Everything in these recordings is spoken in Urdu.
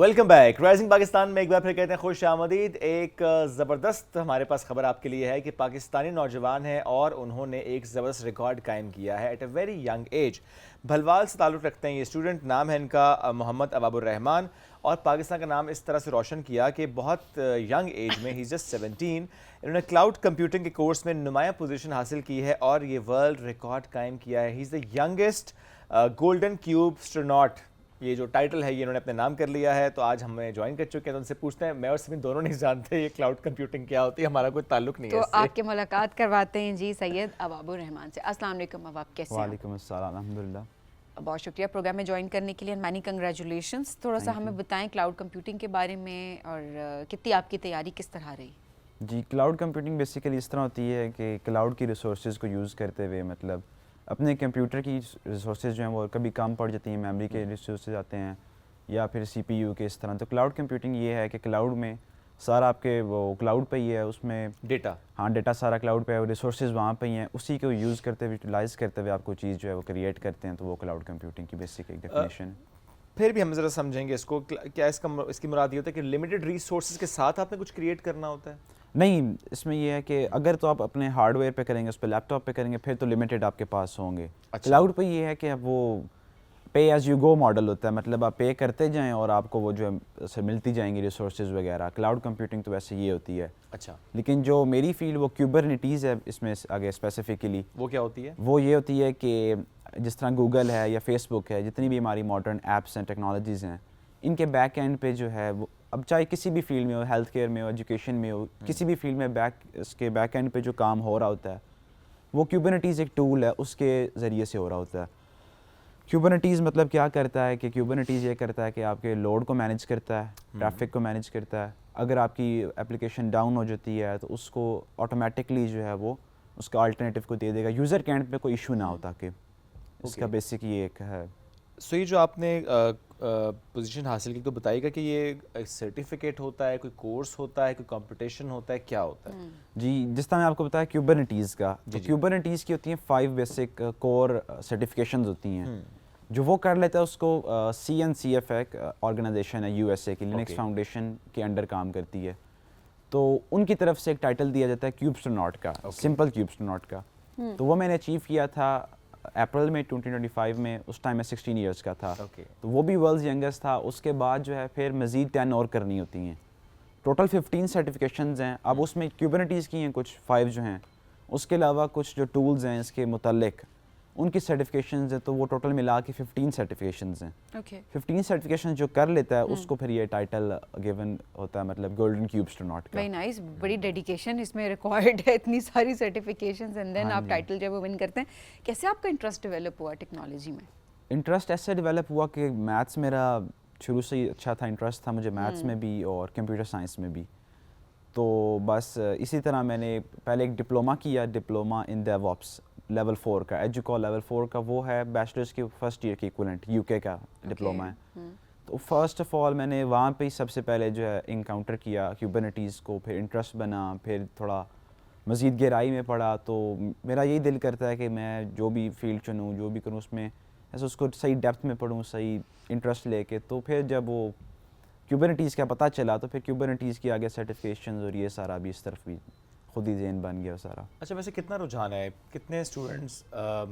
Welcome back. رائزنگ پاکستان میں ایک بار پھر کہتے ہیں خوش آمدید. ایک زبردست ہمارے پاس خبر آپ کے لیے ہے کہ پاکستانی نوجوان ہیں اور انہوں نے ایک زبردست ریکارڈ قائم کیا ہے at a very young age. Bhalwal سے تعلق رکھتے ہیں یہ اسٹوڈنٹ, نام ہے ان کا محمد اباب الرحمان, اور پاکستان کا نام اس طرح سے روشن کیا کہ بہت ینگ ایج میں, ہی از جسٹ 17, انہوں نے کلاؤڈ کمپیوٹنگ کے کورس میں نمایاں پوزیشن حاصل کی ہے اور یہ ورلڈ ریکارڈ قائم کیا ہے. ہی از دا ینگسٹ گولڈن کیوب اسٹروناٹ, یہ جو ٹائٹل ہے یہ انہوں نے اپنے نام کر لیا ہے. تو آج ہمیں جوائن کر چکے ہیں, تو ان سے پوچھتے ہیں, میں اور سمین دونوں نہیں جانتے یہ کلاؤڈ کمپیوٹنگ کیا ہوتی ہے, ہمارا کوئی تعلق نہیں ہے تو اس سے. آپ کے ملاقات کرواتے ہیں جی سید اباب الرحمان سے. السلام علیکم اباب, کیسے ہیں؟ وعلیکم السلام, الحمدللہ. بہت شکریہ پروگرام میں جوائن کرنے کے لیے, مینی کنگریچولیشنس. تھوڑا سا ہمیں بتائیں کلاؤڈ کمپیوٹنگ کے بارے میں, اور کتنی آپ کی تیاری کس طرح رہی؟ جی, کلاؤڈ کمپیوٹنگ بیسیکلی اس طرح ہوتی ہے کہ کلاؤڈ کی ریسورسز کو یوز کرتے ہوئے, مطلب اپنے کمپیوٹر کی ریسورسز جو ہیں وہ کبھی کم پڑ جاتی ہیں, میموری کے ریسورسز آتے ہیں یا پھر سی پی یو کے اس طرح. تو کلاؤڈ کمپیوٹنگ یہ ہے کہ کلاؤڈ میں سارا آپ کے وہ کلاؤڈ پہ ہی ہے, اس میں ڈیٹا, ہاں ڈیٹا سارا کلاؤڈ پہ ہے, ریسورسز وہاں پہ ہی ہیں, اسی کو یوز کرتے ہوئے یوٹیلائز کرتے ہوئے آپ کو چیز جو ہے وہ کریٹ کرتے ہیں. تو وہ کلاؤڈ کمپیوٹنگ کی بیسک ایک ڈیفینیشن. پھر بھی ہم ذرا سمجھیں گے اس کو, کیا اس کی مراد یہ ہوتا ہے کہ لمیٹڈ ریسورسز کے ساتھ آپ نے کچھ کریٹ کرنا ہوتا ہے؟ نہیں, اس میں یہ ہے کہ اگر تو آپ اپنے ہارڈ ویئر پہ کریں گے, اس پہ لیپ ٹاپ پہ کریں گے, پھر تو لمیٹڈ آپ کے پاس ہوں گے. کلاؤڈ پہ یہ ہے کہ اب وہ pay as you go model ہوتا ہے, مطلب آپ پے کرتے جائیں اور آپ کو وہ جو ہے ملتی جائیں گی ریسورسز وغیرہ. کلاؤڈ کمپیوٹنگ تو ویسے یہ ہوتی ہے. اچھا, لیکن جو میری فیلڈ وہ کیوبرنیٹیز ہے اس میں آگے اسپیسیفکلی. وہ کیا ہوتی ہے؟ وہ یہ ہوتی ہے کہ جس طرح گوگل ہے یا فیس بک ہے, جتنی بھی ہماری ماڈرن ایپس ہیں, ٹیکنالوجیز ہیں, ان کے بیک اینڈ پہ جو ہے وہ, اب چاہے کسی بھی فیلڈ میں ہو, ہیلتھ کیئر میں ہو, ایجوکیشن میں ہو, کسی بھی فیلڈ میں اس کے بیک اینڈ پہ جو کام ہو رہا ہوتا ہے وہ کیوبرنیٹیز ایک ٹول ہے, اس کے ذریعے سے ہو رہا ہوتا ہے. کیوبرنیٹیز مطلب کیا کرتا ہے کہ کیوبرنیٹیز یہ کرتا ہے کہ آپ کے لوڈ کو مینیج کرتا ہے, ٹریفک کو مینیج کرتا ہے. اگر آپ کی اپلیکیشن ڈاؤن ہو جاتی ہے تو اس کو آٹومیٹکلی جو ہے وہ اس کا آلٹرنیٹیو کو دے دے گا, یوزر کے اینڈ پہ کوئی ایشو نہ ہو, تاکہ اس کا بیسک یہ ایک ہے. سو یہ جو آپ نے پوزیشن حاصل کی, تو بتائیے گا کہ یہ سرٹیفکیٹ ہوتا ہے, کوئی کورس ہوتا ہے, کوئی کمپٹیشن ہوتا ہے, کیا ہوتا ہے؟ جی, جس طرح میں آپ کو بتایا کیوبرنیٹیز کا, تو کیوبرنیٹیز کی ہوتی ہیں 5 بیسک کور سرٹیفکیشنز ہوتی ہیں. جو وہ کر لیتا ہے اس کو CNCF ایک آرگنائزیشن ہے USA کی, لینکس فاؤنڈیشن کے انڈر کام کرتی ہے, تو ان کی طرف سے ایک ٹائٹل دیا جاتا ہے کیوب اسٹروناٹ کا, سمپل کیوب اسٹروناٹ کا. تو وہ میں نے اچیو کیا تھا اپریل میں 2025 میں, اس ٹائم میں 16 ایئرس کا تھا. تو وہ بھی ورلڈ ینگسٹ تھا. اس کے بعد جو ہے پھر مزید 10 اور کرنی ہوتی ہیں. ٹوٹل 15 سرٹیفکیشنز ہیں. اب اس میں کیوبرنیٹیز کی ہیں کچھ 5 جو ہیں, اس کے علاوہ کچھ جو ٹولز ہیں اس کے متعلق ان کی سرٹیفکیشنز ہیں, تو وہ ٹوٹل ملا کے 15 سرٹیفکیشنز ہیں. 15 سرٹیفکیشنز جو کر لیتا ہے اس کو پھر یہ ٹائٹل گیون ہوتا ہے, مطلب گولڈن کیوب اسٹروناٹ کا. ویری نائس, بڑی ڈیڈیکیشن اس میں ریکوائرڈ ہے, اتنی ساری سرٹیفکیشنز, اینڈ دین آپ ٹائٹل جب ون کرتے ہیں. کیسے آپ کا انٹرسٹ ڈیولپ ہوا ٹیکنالوجی میں؟ انٹرسٹ ایسے ڈیولپ ہوا کہ میتھس میرا شروع سے ہی اچھا تھا, انٹرسٹ تھا مجھے میتھس میں بھی اور کمپیوٹر سائنس میں بھی. تو بس اسی طرح میں نے پہلے ایک ڈپلومہ کیا, ڈپلومہ ان DevOps لیول 4 کا, ایجوکال لیول 4 کا. وہ ہے بیچلرس کی فرسٹ ایئر کی ایکویلنٹ, UK کا ڈپلومہ ہے. تو فرسٹ آف آل میں نے وہاں پہ ہی سب سے پہلے جو ہے انکاؤنٹر کیا کیوبرنیٹیز کو, پھر انٹرسٹ بنا, پھر تھوڑا مزید گہرائی میں پڑھا. تو میرا یہی دل کرتا ہے کہ میں جو بھی فیلڈ چنوں, جو بھی کروں, اس میں ایسے اس کو صحیح ڈیپتھ میں پڑھوں, صحیح انٹرسٹ لے کے. تو پھر جب وہ کیوبرنیٹیز کا پتہ چلا تو پھر کیوبرنیٹیز کی آگے سرٹیفکیشنز اور یہ سارا بھی اس طرف بھی خود ہی ذہن بن گیا سارا. اچھا, ویسے کتنا رجحان ہے, کتنے اسٹوڈنٹس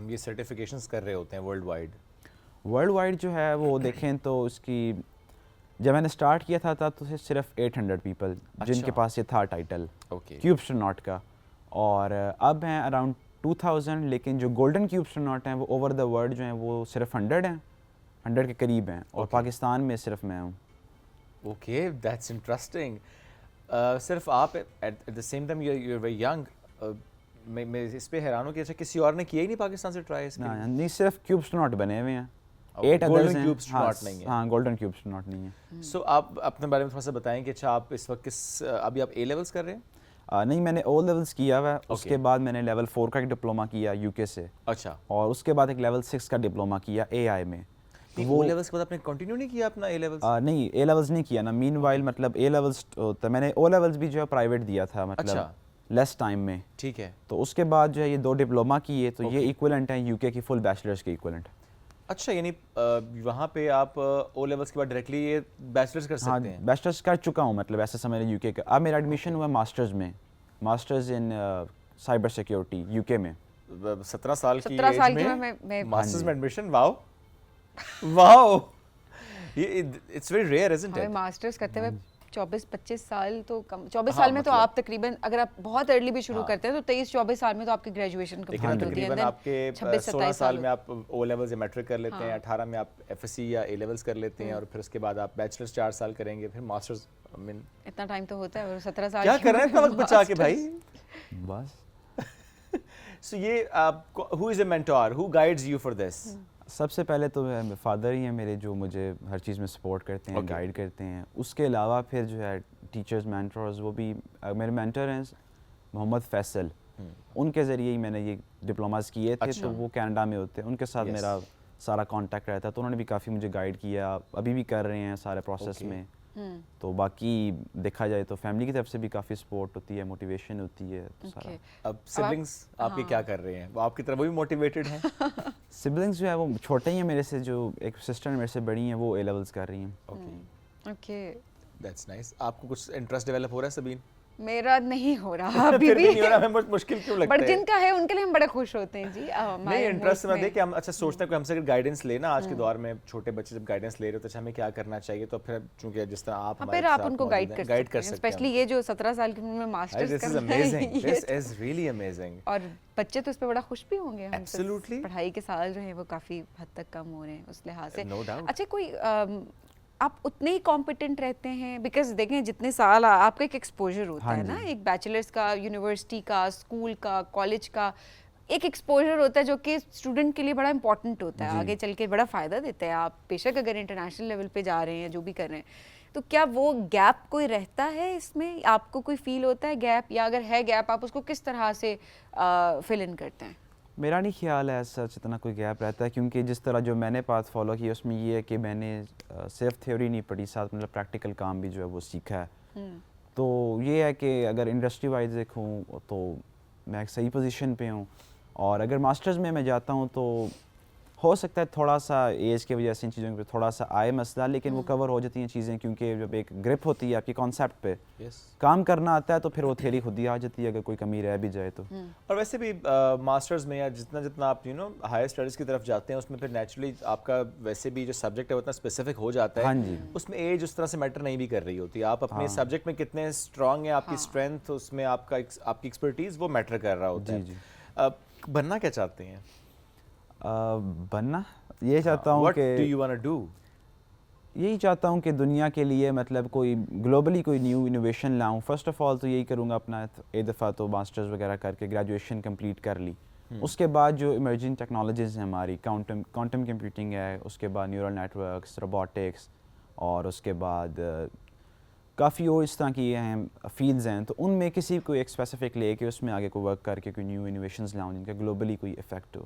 یہ سرٹیفکیشنز کر رہے ہوتے ہیں ورلڈ وائڈ؟ ورلڈ وائڈ جو ہے وہ دیکھیں تو اس کی جب میں نے اسٹارٹ کیا تھا تو صرف 800 پیپل جن کے پاس یہ تھا ٹائٹل کیوب اسٹروناٹ کا, اور اب ہیں اراؤنڈ 2000. لیکن جو گولڈن کیوب اسٹروناٹ ہیں وہ اوور دا ورلڈ جو ہیں وہ صرف 100 ہیں, 100 کے قریب ہیں, اور پاکستان میں صرف میں ہوں. Okay, that's interesting. صرف آپ at the same time you are very young. میں اس پہ حیران ہوں کہ اچھا کسی اور نے کیا ہی نہیں پاکستان سے ٹرائی؟ نہیں, صرف کیوب اسٹروناٹ بنے ہوئے ہیں, 8 ادرس ہیں. ہاں, گولڈن کیوب اسٹروناٹ نہیں ہے. سو آپ اپنے بارے میں تھوڑا سا بتائیں کہ اچھا آپ اس وقت ابھی آپ A لیولس کر رہے ہیں؟ نہیں, میں نے O لیولس کیا ہوا ہے. اس کے بعد میں نے لیول 4 کا ایک ڈپلومہ کیا UK سے. اچھا, اور اس کے بعد ایک لیول 6 کا ڈپلومہ کیا AI میں. وہ لیولس کے بعد آپ نے کنٹینیو نہیں کیا اپنا A لیولس؟ نہیں, A لیولس نہیں کیا نا. مین وائل مطلب A لیولس ہوتا, میں نے O لیولس بھی جو ہے پرائیویٹ دیا تھا, مطلب لیس ٹائم میں. ٹھیک ہے. تو اس کے بعد جو ہے یہ 2 ڈپلومہ کیے, تو یہ ایکویلنٹ ہیں UK کی فل بیچلرس کے ایکویلنٹ. اچھا یعنی وہاں پہ آپ او لیولس کے بعد ڈائریکٹلی یہ بیچلرز کر ہاں سکتے ہیں؟ بیچلرس کر چکا ہوں، مطلب ایسا سمجھ یو کے کا. اب میرا ایڈمیشن ہوا ماسٹرز میں، masters in cyber security you کے میں. 17 سال کی 17 سال ایج کی میں ماسٹرز میں ایڈمیشن. واو واو، یہ اٹس ویری ریئر ازنٹ ہمیں اٹ؟ ماسٹرز کرتے ہوئے 24-25 سال تو کم، 24 سال میں تو آپ تقریباً اگر آپ بہت ارلی بھی شروع کرتے ہیں تو 23-24 سال میں تو آپ کی گریجویشن کمپلیٹ ہوتی ہے. تقریباً آپ کے 16 سال میں آپ او لیولز یا میٹرک کر لیتے ہیں، 18 میں آپ ایف ایس سی یا اے لیولز کر لیتے ہیں، اور پھر اس کے بعد آپ بیچلرز 4 سال کریں گے، پھر ماسٹرز. اتنا ٹائم تو ہوتا ہے. اور 17 سال کیا کر رہے ہیں اتنا وقت بچا کے بھائی؟ بس سو یہ who is a mentor who guides you for this? سب سے پہلے تو فادر ہی ہیں میرے جو مجھے ہر چیز میں سپورٹ کرتے ہیں، گائیڈ کرتے ہیں. اس کے علاوہ پھر جو ہے ٹیچرز مینٹورز، وہ بھی میرے مینٹر ہیں محمد فیصل. ان کے ذریعے ہی میں نے یہ ڈپلوماز کیے تھے، تو وہ کینیڈا میں ہوتے ہیں، ان کے ساتھ میرا سارا کانٹیکٹ رہتا ہے، تو انہوں نے بھی کافی مجھے گائیڈ کیا، ابھی بھی کر رہے ہیں سارے پروسیس میں. تو باقی دیکھا جائے تو فیملی کی طرف سے بھی کافی سپورٹ ہوتی ہے، موٹیویشن ہوتی ہے. اب سبلنگس آپ کے کیا کر رہے ہیں؟ وہ آپ کی طرف وہ بھی موٹیویٹڈ ہیں؟ سبلنگس جو ہے وہ چھوٹے ہی ہیں میرے سے، جو ایک سسٹر میرے سے بڑی ہیں، وہ اے لیولز کر رہی ہیں. Okay that's nice. آپ کو کچھ انٹرسٹ ڈیولپ ہو رہا ہے سبین؟ میرا نہیں ہو رہا ابھی بھی. نہیں ہو رہا، ہمیں مشکل کیوں لگتا ہے؟ بٹ جن کا ہے ان کے لیے ہم بڑے خوش ہوتے ہیں جی. نہیں انٹرسٹ میں دیکھ کے ہم اچھا سوچتے ہیں کہ ہم سے اگر گائیڈنس لینا آج کے دور میں چھوٹے بچے جب گائیڈنس لے رہے تو ہمیں کیا کرنا چاہیے. تو پھر چونکہ جس طرح آپ پھر آپ ان کو گائیڈ کر سکتے ہیں، اسپیشلی یہ جو 17 سال کی عمر میں ماسٹرز کر رہے ہیں. دس از ریئلی امیزنگ. اور بچے تو اس پہ بڑا خوش بھی ہوں گے. ایبسلیوٹلی. پڑھائی کے سال جو ہیں وہ کافی حد تک کم ہو رہے ہیں اس لحاظ سے. No doubt. اچھا کوئی آپ اتنے ہی کمپیٹنٹ رہتے ہیں؟ بیکاز دیکھیں جتنے سال آپ کا ایک ایکسپوجر ہوتا ہے نا، ایک بیچلرس کا، یونیورسٹی کا، اسکول کا، کالج کا ایک ایکسپوجر ہوتا ہے جو کہ اسٹوڈنٹ کے لیے بڑا امپورٹنٹ ہوتا ہے، آگے چل کے بڑا فائدہ دیتا ہے. آپ بے شک اگر انٹرنیشنل لیول پہ جا رہے ہیں، جو بھی کر رہے ہیں، تو کیا وہ گیپ کوئی رہتا ہے اس میں؟ آپ کو کوئی فیل ہوتا ہے گیپ؟ یا اگر ہے گیپ آپ اس کو کس طرح سے فل ان کرتے ہیں؟ میرا نہیں خیال ہے سچ اتنا کوئی گیپ رہتا ہے، کیونکہ جس طرح جو میں نے پاتھ فالو کیا اس میں یہ ہے کہ میں نے صرف تھیوری نہیں پڑھی، ساتھ مطلب پریکٹیکل کام بھی جو ہے وہ سیکھا ہے. تو یہ ہے کہ اگر انڈسٹری وائز دیکھوں تو میں ایک صحیح پوزیشن پہ ہوں. اور اگر ماسٹرز میں جاتا ہوں تو ہو سکتا ہے تھوڑا سا ایج کی وجہ سے ان چیزوں پہ تھوڑا سا آئے مسئلہ، لیکن وہ کور ہو جاتی ہیں چیزیں، کیونکہ جب ایک گرپ ہوتی ہے آپ کی کانسیپٹ پہ، کام کرنا آتا ہے تو پھر وہ تھیوری خود ہی آ جاتی ہے اگر کوئی کمی رہ بھی جائے تو. اور ویسے بھی ماسٹرز میں یا جتنا آپ ہائر اسٹڈیز کی طرف جاتے ہیں اس میں پھر نیچرلی آپ کا ویسے بھی جو سبجیکٹ ہے اتنا اسپیسیفک ہو جاتا ہے. اس میں ایج اس طرح سے میٹر نہیں بھی کر رہی ہوتی. آپ اپنے سبجیکٹ میں کتنے اسٹرانگ ہیں، آپ کی اسٹرینتھ، اس میں آپ کی ایکسپرٹیز وہ میٹر کر رہا ہوتا ہے. بننا کیا چاہتے ہیں؟ بننا یہ چاہتا ہوں کہ یہی چاہتا ہوں کہ دنیا کے لیے مطلب کوئی گلوبلی کوئی نیو انوویشن لاؤں. فرسٹ آف آل تو یہی کروں گا، اپنا ایک دفعہ تو ماسٹرز وغیرہ کر کے گریجویشن کمپلیٹ کر لی. اس کے بعد جو ایمرجنگ ٹیکنالوجیز ہیں ہماری، کوانٹم کمپیوٹنگ ہے، اس کے بعد نیورل نیٹ ورکس، روبوٹکس، اور اس کے بعد کافی اور اس طرح کی ہیں فیلڈز ہیں، تو ان میں کسی کو ایک اسپیسیفک لے کے اس میں آگے کو ورک کر کے کوئی نیو انوویشنز لاؤں جن کا گلوبلی کوئی افیکٹ ہو.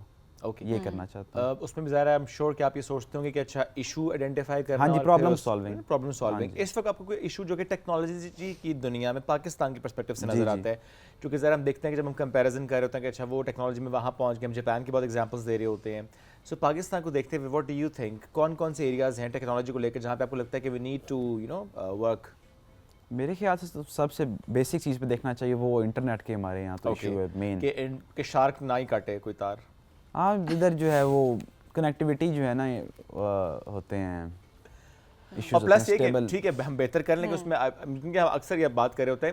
یہ کرنا چاہتا ہوں. اس میں بھی ظاہر ہے ایم شیور کہ آپ یہ سوچتے ہوں گے کہ اچھا ایشو آئیڈینٹیفائی کرنا. ہاں جی، پرابلم سالونگ. اس وقت آپ کو کوئی ایشو جو کہ ٹیکنالوجی کی دنیا میں پاکستان کی پرسپیکٹو سے نظر آتا ہے، کیونکہ ذرا ہم دیکھتے ہیں کہ جب ہم کمپیریزن کر رہے ہوتے ہیں کہ اچھا وہ ٹیکنالوجی میں وہاں پہنچ گئے، ہم جاپان کی بہت ایگزامپلس دے رہے ہوتے ہیں. سو پاکستان کو دیکھتے ہوئے واٹ ڈو یو تھنک کون کون سے ایریاز ہیں ٹیکنالوجی کو لے کے جہاں پہ آپ کو لگتا ہے کہ وی نیڈ ٹو ورک؟ میرے خیال سے سب سے بیسک چیز پہ دیکھنا چاہیے وہ انٹرنیٹ کے ہمارے یہاں تو ایشو ہے مین کہ شارک نہ ہی کاٹے کوئی تار. ہاں ادھر جو ہے وہ کنیکٹیوٹی جو ہے نا ہوتے ہیں اور پلس یہ کہ ٹھیک ہے ہم بہتر کر لیں کہ اس میں، کیونکہ ہم اکثر یہ بات کر رہے ہوتے ہیں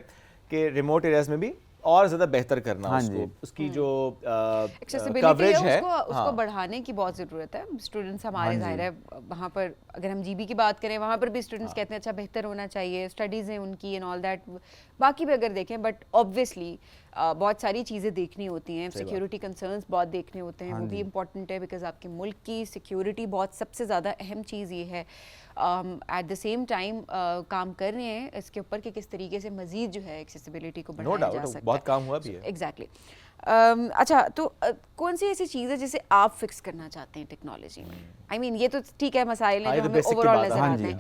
کہ ریموٹ ایریاز میں بھی اور زیادہ بہتر کرنا اس کی جو کوریج ہے اس کو بڑھانے کی بہت ضرورت ہے. اسٹوڈنٹس ہمارے ظاہر ہے وہاں پر اگر ہم جی بی کی بات کریں وہاں پر بھی اسٹوڈنٹس کہتے ہیں اچھا بہتر ہونا چاہیے، اسٹڈیز ہیں ان کی اینڈ آل دیٹ. باقی بھی اگر دیکھیں بٹ آبویسلی بہت ساری چیزیں دیکھنی ہوتی ہیں، سیکیورٹی کنسرنس بہت دیکھنے ہوتے ہیں، وہ بھی امپورٹنٹ ہے بیکاز آپ کے ملک کی سیکیورٹی بہت سب سے زیادہ اہم چیز یہ ہے. ایٹ دا سیم ٹائم کام کر رہے ہیں اس کے اوپر کہ کس طریقے سے مزید جو ہے ایکسیسیبلٹی کو بڑھایا جا سکتا ہے. بہت کام ہوا بھی ہے. ایگزیکٹلی. اچھا تو کون سی ایسی چیز ہے جسے آپ فکس کرنا چاہتے ہیں ٹیکنالوجی میں؟ آئی مین یہ تو ٹھیک ہے مسائل ہیں جو ہمیں اوور آل نظر آتے ہیں،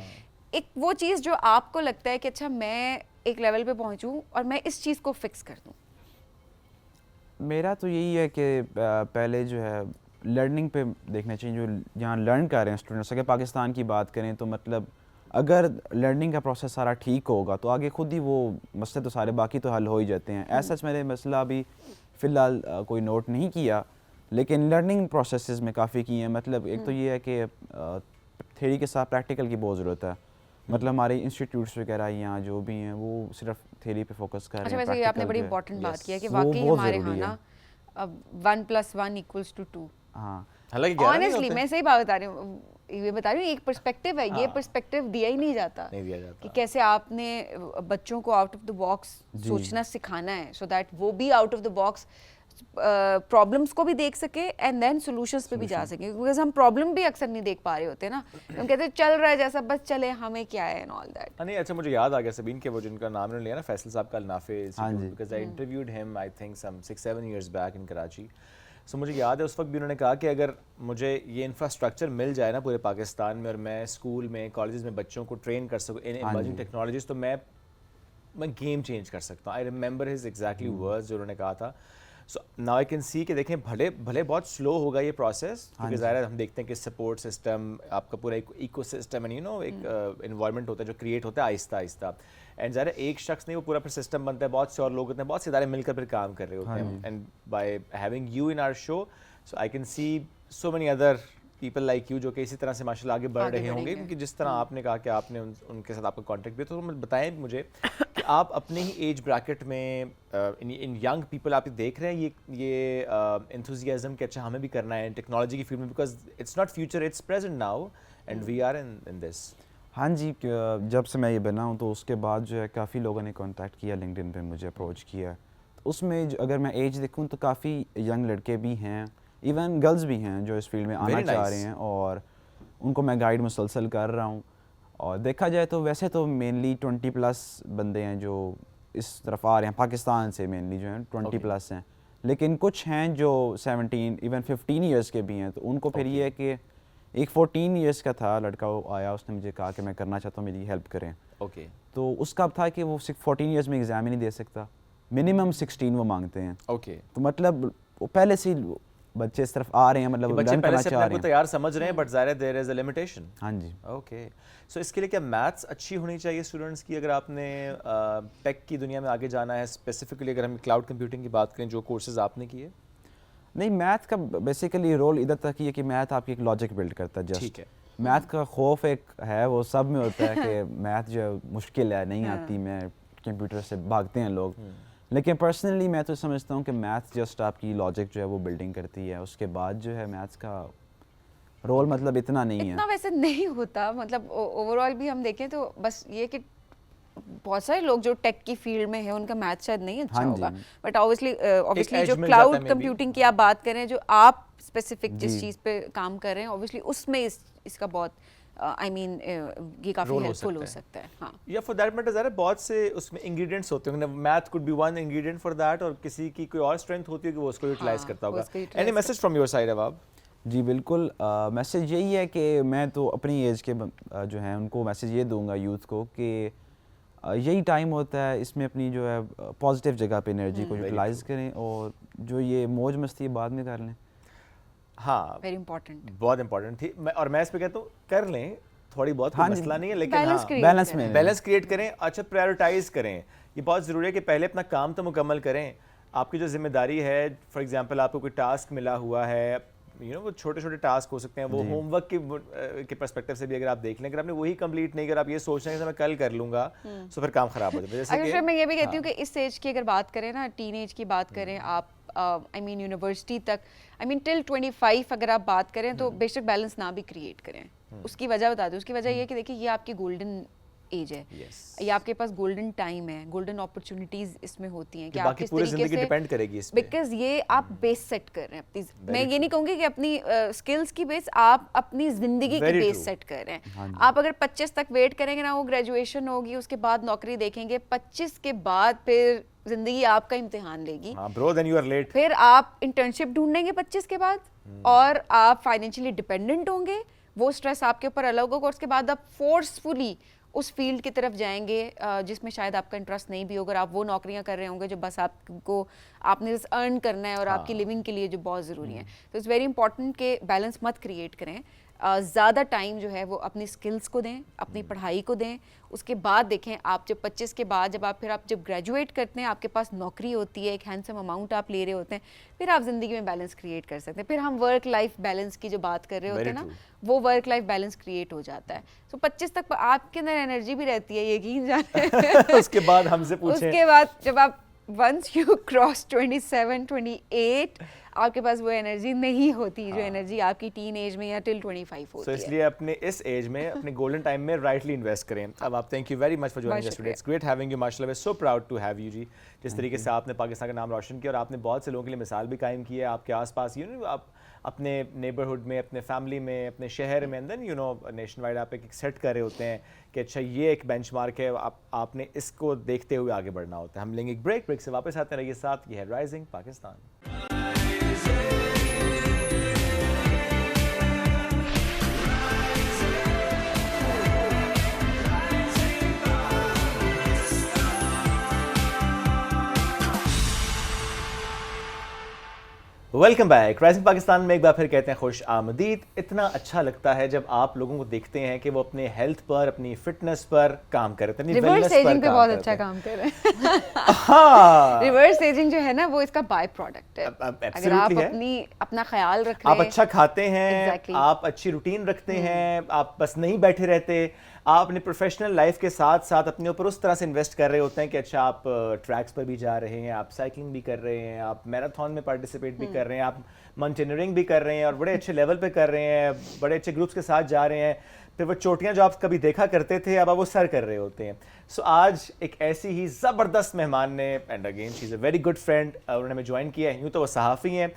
ایک وہ چیز جو آپ کو لگتا ہے کہ اچھا میں ایک لیول پہ پہنچوں اور میں اس چیز کو فکس کر دوں. میرا تو یہی ہے کہ پہلے جو ہے لرننگ پہ دیکھنا چاہیے جو یہاں لرن کر رہے ہیں اسٹوڈنٹس. اگر پاکستان کی بات کریں تو مطلب اگر لرننگ کا پروسیس سارا ٹھیک ہوگا تو آگے خود ہی وہ مسئلے تو سارے باقی تو حل ہو ہی جاتے ہیں. ایسا میں نے مسئلہ ابھی فی الحال کوئی نوٹ نہیں کیا, لیکن لرننگ پروسیسز میں کافی کی ہیں. مطلب ایک تو یہ ہے کہ تھیوری کے ساتھ پریکٹیکل کی بہت ضرورت ہے. مطلب ہمارے انسٹیٹیوٹس وغیرہ یہاں جو بھی ہیں وہ صرف تھیوری پہ فوکس کر رہے ہیں. اچھا ویسے آپ نے بڑی امپورٹنٹ بات کیا کہ واقعی ہمارے یہاں نا 1+1=2. ہاں آنیسٹلی میں صحیح بات بتا رہی ہوں, یہ بتا رہی ہوں ایک پرسپیکٹیو ہے, یہ پرسپیکٹیو دیا ہی نہیں جاتا کہ کیسے آپ نے بچوں کو آؤٹ آف دا باکس سوچنا سکھانا ہے, سو دیٹ وہ بھی out of the box problems کو بھی دیکھ سکے اینڈ دین سولوشنس پہ بھی جا سکیں. بیکاز ہم پرابلم بھی اکثر نہیں دیکھ پا رہے ہوتے نا, ہم کہتے ہیں چل رہا ہے جیسا بس چلے, ہمیں کیا ہے اینڈ آل دیٹ. نہیں اچھا مجھے یاد آ گیا سبین کہ وہ جن کا نام نے لیا نا فیصل صاحب کا النافع, because I interviewed him I think some 6-7 years back in Karachi. So مجھے یاد ہے اس وقت بھی انہوں نے کہا کہ اگر مجھے یہ انفراسٹرکچر مل جائے نا پورے پاکستان میں اور میں اسکول میں کالجز میں بچوں کو ٹرین کر سکوں ان ایمرجنگ ٹیکنالوجیز تو میں گیم چینج کر سکتا ہوں. I remember his exactly words جو انہوں نے کہا تھا. سو ناؤ آئی کین سی کہ دیکھیں بھلے بہت سلو ہوگا یہ پروسیس, کیونکہ ظاہر ہے ہم دیکھتے ہیں کہ سپورٹ سسٹم آپ کا پورا ecosystem and you know ایک انوائرمنٹ ہوتا ہے جو کریٹ ہوتا ہے آہستہ آہستہ, اینڈ ظاہر ہے ایک شخص نہیں وہ پورا پھر سسٹم بنتا ہے, بہت سے اور لوگ ہوتے ہیں, بہت سے ادارے مل کر پھر کام کر رہے ہوتے ہیں. And by having you in our show so I can see so many other people like you جو کہ اسی طرح سے ماشاء اللہ آگے بڑھ رہے ہوں گے, کیونکہ جس طرح آپ نے کہا کہ آپ نے ان کے ساتھ آپ کا کانٹیکٹ بھی. تو بتائیں مجھے کہ آپ اپنے ہی ایج بریکٹ میں ان ینگ پیپل آپ دیکھ رہے ہیں یہ انتھوزیازم کہ اچھا ہمیں بھی کرنا ہے ٹیکنالوجی کی فیلڈ میں, because it's not future it's present now and we are in this. ہاں جی, جب سے میں یہ بنا ہوں تو اس کے بعد جو ہے کافی لوگوں نے کانٹیکٹ کیا, لنکڈن پہ مجھے اپروچ کیا. اس میں اگر میں ایج دیکھوں تو کافی ینگ لڑکے بھی ہیں, ایون گرلز بھی ہیں جو اس فیلڈ میں آنا چاہ رہے ہیں, اور ان کو میں گائیڈ مسلسل کر رہا ہوں. اور دیکھا جائے تو ویسے تو مینلی 20+ بندے ہیں جو اس طرف آ رہے ہیں پاکستان سے, مینلی جو ہیں 20+ ہیں, لیکن کچھ ہیں جو 17 ایون 15 ایئرس کے بھی ہیں. تو ان کو پھر یہ ہے کہ ایک 14 ایئرس کا تھا لڑکا, وہ آیا, اس نے مجھے کہا کہ میں کرنا چاہتا ہوں, میری ہیلپ کریں. اوکے. تو اس کا تھا کہ وہ 14 ایئرس میں ایگزام ہی نہیں دے سکتا, منیمم 16 وہ مانگتے ہیں. اوکے. تو مطلب وہ پہلے سے بچے اس طرف آ رہے ہیں, مطلب بچے پہلے سے اپنے کو تیار سمجھ رہے ہیں, بٹ ظاہر ہے دیر از اے لمیٹیشن. ہاں جی. اوکے. سو اس کے لیے کیا میتھس اچھی ہونی چاہیے اسٹوڈنٹس کی اگر آپ نے ٹیک کی دنیا میں آگے جانا ہے, اسپیسیفکلی اگر ہم کلاؤڈ کمپیوٹنگ کی بات کریں جو کورسز آپ نے کیے؟ نہیں, میتھ کا بیسیکلی رول ادھر تک یہ کہ میتھ آپ کی ایک لاجک بلڈ کرتا ہے. جسٹ ٹھیک ہے, میتھ کا خوف ایک ہے وہ سب میں ہوتا ہے کہ میتھ جو ہے مشکل ہے, نہیں آتی, میں کمپیوٹر سے بھاگتے ہیں لوگ. لیکن پرسنلی میں تو سمجھتا ہوں کہ میتھ جسٹ آپ کی لاجک جو ہے وہ بلڈنگ کرتی ہے, اس کے بعد جو ہے میتھس کا رول مطلب اتنا نہیں ہے. اتنا ویسے نہیں ہوتا, مطلب اوور آل بھی ہم دیکھیں تو بس یہ کہ بہت سارے لوگ جو ٹیک کی فیلڈ میں ہیں ان کا میتھ شاید نہیں اچھا ہوگا, بٹ اوبیسلی جو کلاؤڈ کمپیوٹنگ کی آپ بات کریں, جو آپ اسپیسیفک جس چیز پہ کام کر رہے ہیں, اوبیسلی اس میں اس کا بہت آئی مین یہ کافی ہیلپ فل ہو سکتا ہے. ہاں, یا فار دیٹ میٹر ذرا بہت سے اس میں انگریڈینٹس ہوتے ہیں, math could be one ingredient for that, اور کسی کی کوئی اور اسٹرینتھ ہوتی ہے کہ وہ اس کو یوٹیلائز کرتا ہوگا. Any message from your side اب؟ جی بالکل, میسج یہی ہے کہ میں تو اپنی ایج کے جو ہیں ان کو میسج یہ دوں گا یوتھ کو کہ یہی ٹائم ہوتا ہے, اس میں اپنی جو ہے پازیٹیو جگہ پہ انرجی کو یوٹیلائز کریں, اور جو یہ موج مستی بعد میں کر لیں. ہاں, ویری امپورٹنٹ, بہت امپورٹنٹ تھی. اور میں اس پہ کہتا ہوں کر لیں تھوڑی بہت, مسئلہ نہیں ہے, لیکن بیلنس کریٹ کریں. اچھا, پرائیورٹائز کریں, یہ بہت ضروری ہے کہ پہلے اپنا کام تو مکمل کریں. آپ کی جو ذمہ داری ہے, فار ایگزامپل آپ کو کوئی ٹاسک ملا ہوا ہے, وہ چھوٹے چھوٹے ٹاسک ہو سکتے ہیں, وہ ہوم ورک کے پرسپیکٹیو سے بھی اگر آپ دیکھ لیں, اگر آپ نے وہی کمپلیٹ نہیں کیا, آپ یہ سوچ رہے ہیں کہ میں کل کر لوں گا, تو پھر کام خراب ہو جائے. جیسے میں یہ بھی کہتی ہوں کہ اس ایج کی اگر بات کریں نا, ٹین ایج کی بات کریں آپ, آئی مین یونیورسٹی تک, آئی مین ٹل 25 اگر آپ بات کریں تو بے شک بیلنس نہ بھی کریٹ کریں. اس کی وجہ بتا دوں, اس کی وجہ یہ کہ دیکھیے یہ آپ کی گولڈن ایج ہے, یہ آپ کے پاس گولڈن ٹائم ہے, گولڈن اپرچونیٹیز اس میں ہوتی ہیں کہ آپ کس طریقے سے ڈیپینڈ کرے گی اس پہ, بیکاز یہ آپ بیس سیٹ کر رہے ہیں اپنی. میں یہ نہیں کہوں گی کہ اپنی اسکلس کی بیس, آپ اپنی زندگی کی بیس سیٹ کر رہے ہیں. آپ اگر 25 تک ویٹ کریں گے نا, وہ گریجویشن ہوگی, اس کے بعد نوکری دیکھیں گے, 25 کے بعد پھر زندگی آپ کا امتحان لے گی, پھر آپ انٹرنشپ ڈھونڈیں گے 25 کے بعد, اور آپ فائنینشلی ڈیپینڈنٹ ہوں گے, وہ اسٹریس آپ کے اوپر الگ ہوگا, اور اس کے بعد آپ فورسفلی اس فیلڈ کی طرف جائیں گے جس میں شاید آپ کا انٹرسٹ نہیں بھی ہوگا, اور آپ وہ نوکریاں کر رہے ہوں گے جو بس آپ نے بس ارن کرنا ہے اور آپ کی لیونگ کے لیے جو بہت ضروری ہیں. تو اٹس ویری امپورٹنٹ کہ بیلنس مت کریٹ کریں, زیادہ ٹائم جو ہے وہ اپنی سکلز کو دیں, اپنی پڑھائی کو دیں. اس کے بعد دیکھیں آپ جب 25 کے بعد جب گریجویٹ کرتے ہیں, آپ کے پاس نوکری ہوتی ہے, ایک ہینڈسم اماؤنٹ آپ لے رہے ہوتے ہیں, پھر آپ زندگی میں بیلنس کریٹ کر سکتے ہیں. پھر ہم ورک لائف بیلنس کی جو بات کر رہے ہوتے ہیں نا, وہ ورک لائف بیلنس کریٹ ہو جاتا ہے. سو 25 تک آپ کے اندر انرجی بھی رہتی ہے, یقین جانے. اس کے بعد ہم سے پوچھیں, اس کے بعد جب آپ ونس یو کراس 27 28 آپ کے پاس وہ انرجی نہیں ہوتی جو انرجی آپ کی ٹین ایج میں یا ٹل 25 ہوتی ہے. اس لیے اپنے اس ایج میں اپنے گولڈن ٹائم میں رائٹلی انویسٹ کریں. اب آپ thank you very much for joining us today. It's great having you, ماشاءاللہ we so proud to have you جی. جس طریقے سے آپ نے پاکستان کا نام روشن کیا اور آپ نے بہت سے لوگوں کے لیے مثال بھی قائم کی ہے. آپ کے آس پاس آپ اپنے نیبرہڈ میں, اپنے فیملی میں, اپنے شہر میں, اینڈ دین نیشن وائڈ آپ ایک سیٹ کر رہے ہوتے ہیں کہ اچھا یہ ایک بینچ مارک ہے, آپ نے اس کو دیکھتے ہوئے آگے بڑھنا ہوتا ہے. ہم لیں گے ایک بریک سے واپس آتے رہیے ساتھ. یہ ہے rising Pakistan. Welcome back. Rising Pakistan میں ایک بار پھر کہتے ہیں خوش آمدید. اتنا اچھا لگتا ہے جب آپ لوگوں کو دیکھتے ہیں کہ وہ اپنے ہیلتھ پر, اپنی فٹنس پر کام کر رہے ہیں, ریورس ایجنگ پہ بہت اچھا کام کر رہے ہیں. ہاں, ریورس ایجنگ جو ہے نا وہ اس کا بائی پروڈکٹ ہے. اگر آپ اپنا خیال رکھ رہے ہیں, آپ اچھا کھاتے ہیں, آپ اچھی روٹین رکھتے ہیں, آپ بس نہیں بیٹھے رہتے, آپ اپنی پروفیشنل لائف کے ساتھ ساتھ اپنے اوپر اس طرح سے انویسٹ کر رہے ہوتے ہیں کہ اچھا آپ ٹریکس پر بھی جا رہے ہیں, آپ سائیکلنگ بھی کر رہے ہیں, آپ میراتھن میں پارٹیسپیٹ بھی کر رہے ہیں, آپ ماؤنٹینئرنگ بھی کر رہے ہیں اور بڑے اچھے لیول پہ کر رہے ہیں, بڑے اچھے گروپس کے ساتھ جا رہے ہیں. پھر وہ چوٹیاں جو آپ کبھی دیکھا کرتے تھے اب آپ وہ سر کر رہے ہوتے ہیں. سو آج ایک ایسی ہی زبردست مہمان نے, and again she is a very good friend, انہوں نے ہمیں جوائن کیا ہے. یوں تو وہ صحافی ہیں,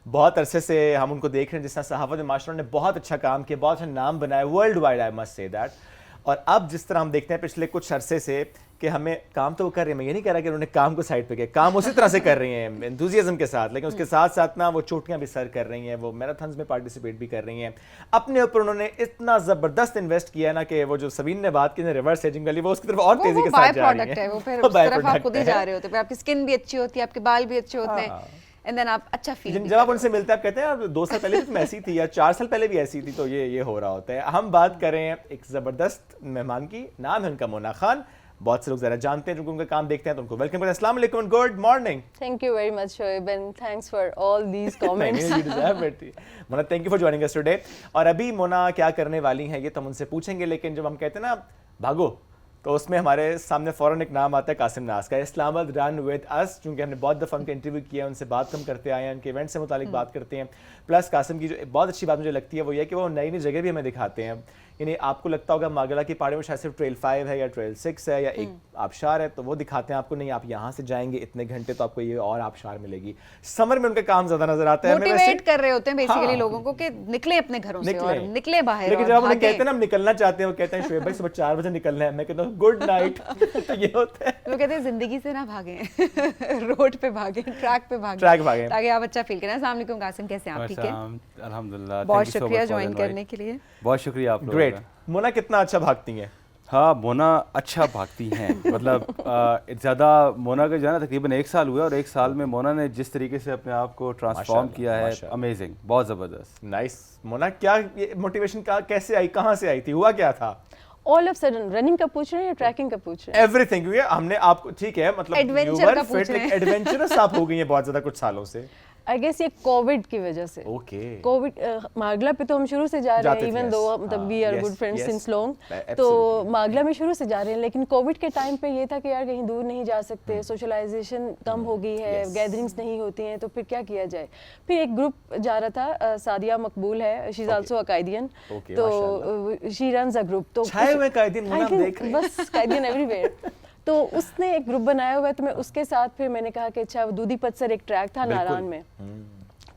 بہت عرصے سے ہم ان کو دیکھ رہے ہیں جس طرح صحافت میں ماشاء اللہ نے بہت اچھا کام کیا, بہت اچھا نام بنایا world wide, I must say that. اور اب جس طرح ہم دیکھتے ہیں پچھلے کچھ عرصے سے کہ ہمیں کام تو وہ کر رہے ہیں, میں یہ نہیں کہہ رہا کہ انہوں نے کام کو سائڈ پہ کیا, کام اسی طرح سے کر رہی ہیں انتھوزیازم کے ساتھ, لیکن اس کے ساتھ ساتھ نا وہ چوٹیاں بھی سر کر رہی ہیں, وہ میراتھنز میں پارٹیسپیٹ بھی کر رہی ہیں. اپنے اوپر انہوں نے اتنا زبردست انویسٹ کیا ہے نا کہ وہ جو سبین نے بات کی نا ریورس ایجنگ والی, وہ اس کی طرف اور تیزی کے ساتھ جا رہی ہیں. وہ پھر اس طرف آپ خود ہی جا رہے ہوتے ہیں, پھر آپ کی اسکن بھی اچھی ہوتی ہے, آپ کے بال بھی اچھے ہوتے ہیں, اینڈ دین آپ اچھا فیل. جب آپ ان سے ملتے ہیں آپ کہتے ہیں 2 سال پہلے بھی تم ایسی تھی یا 4 سال پہلے بھی ایسی تھی, تو یہ ہو رہا ہوتا ہے. ہم بات کر رہے ہیں ایک زبردست مہمان کی, نام ہے ان کا مونا خان. بہت سے لوگ ذرا جانتے ہیں جو ان کا کام دیکھتے ہیں, تو ان کو ویلکم کرتے ہیں. السلام علیکم and good morning. Thank you very much Shoaib and thanks for all these comments. Mona thank you for joining us today. اور ابھی مونا کیا کرنے والی ہیں یہ تو ہم ان سے پوچھیں گے, لیکن جب ہم کہتے ہیں نا بھاگو, تو اس میں ہمارے سامنے فوراً ایک نام آتا ہے قاسم ناز کا. اسلام آباد رن ود اس, چونکہ ہم نے بہت دفعہ ان کا انٹرویو کیا, ان سے بات کم کرتے آئے ہیں, ان کے ایونٹ سے متعلق بات کرتے ہیں. پلس قاسم کی جو بہت اچھی بات مجھے لگتی ہے وہ یہ کہ وہ نئی نئی جگہ بھی ہمیں دکھاتے ہیں. یعنی آپ کو لگتا ہوگا ماگلا کی پہاڑی میں شاید صرف ٹریل 5 ہے یا ٹریل 6 ہے یا ایک آبشار ہے, تو وہ دکھاتے ہیں آپ کو, نہیں آپ یہاں سے جائیں گے اتنے گھنٹے تو آپ کو یہ اور آبشار ملے گی. سمر میں ان کا کام زیادہ نظر آتا ہے, موٹیویٹ کر رہے ہوتے ہیں بیسیکلی لوگوں کو کہ نکلیں اپنے گھروں سے اور نکلیں باہر. لیکن جب ہم کہتے ہیں نا ہم نکلنا چاہتے ہیں, وہ کہتے ہیں شعیب بھائی صبح 4 بجے نکلنا ہے, میں کہتا ہوں گڈ نائٹ. یہ ہوتا ہے, وہ کہتے ہیں زندگی سے نہ بھاگیں, روڈ پہ بھاگیں, ٹریک پہ بھاگیں, تاکہ آپ اچھا فیل کریں. السلام علیکم قاسم, کیسے ہیں آپ؟ ٹھیک ہے الحمدللہ, بہت شکریہ جوائن کرنے کے لیے. بہت شکریہ آپ لوگوں کا. گریٹ. مونا کتنا اچھا بھاگتی ہیں؟ ہاں مونا اچھا بھاگتی ہیں, مطلب زیادہ مونا کا جو ہے نا تقریباً 1 سال ہوا, اور 1 سال میں مونا نے جس طریقے سے اپنے آپ کو ٹرانسفارم کیا ہے, امیزنگ, بہت زبردست. نائس. مونا کیا موٹیویشن کیسے آئی, کہاں سے آئی تھی, ہوا کیا تھا؟ آل آف سڈن رننگ کا پوچھ رہے ہیں یا ٹریکنگ کا پوچھ رہے ہیں؟ Every thing. ہم نے آپ کو ٹھیک ہے مطلب ایڈونچرس آپ ہو گئی ہیں بہت زیادہ کچھ سالوں سے. آئی گیس یہ کووڈ کی وجہ سے. اوکے. کووڈ ماگلا پہ تو ہم شروع سے جا رہے ہیں, even though we are good friend since long, تو ماگلا میں شروع سے جا رہے ہیں. لیکن کووڈ کے ٹائم پہ یہ تھا کہ یار کہیں دور نہیں جا سکتے, سوشلائزیشن کم ہو گئی ہے, گیدرنگس نہیں ہوتی ہیں, تو پھر کیا کیا جائے. پھر ایک گروپ جا رہا تھا, سعدیہ مقبول ہے, شی از آلسو اے قائدین, تو شی رنز اے گروپ. تو بس قائدین ایوری ویئر. تو اس نے ایک گروپ بنایا ہوا ہے, تو میں اس کے ساتھ پھر میں نے کہا کہ اچھا دودھی پتسر ایک ٹریک تھا ناران میں,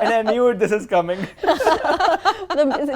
And I knew this is coming.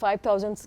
5000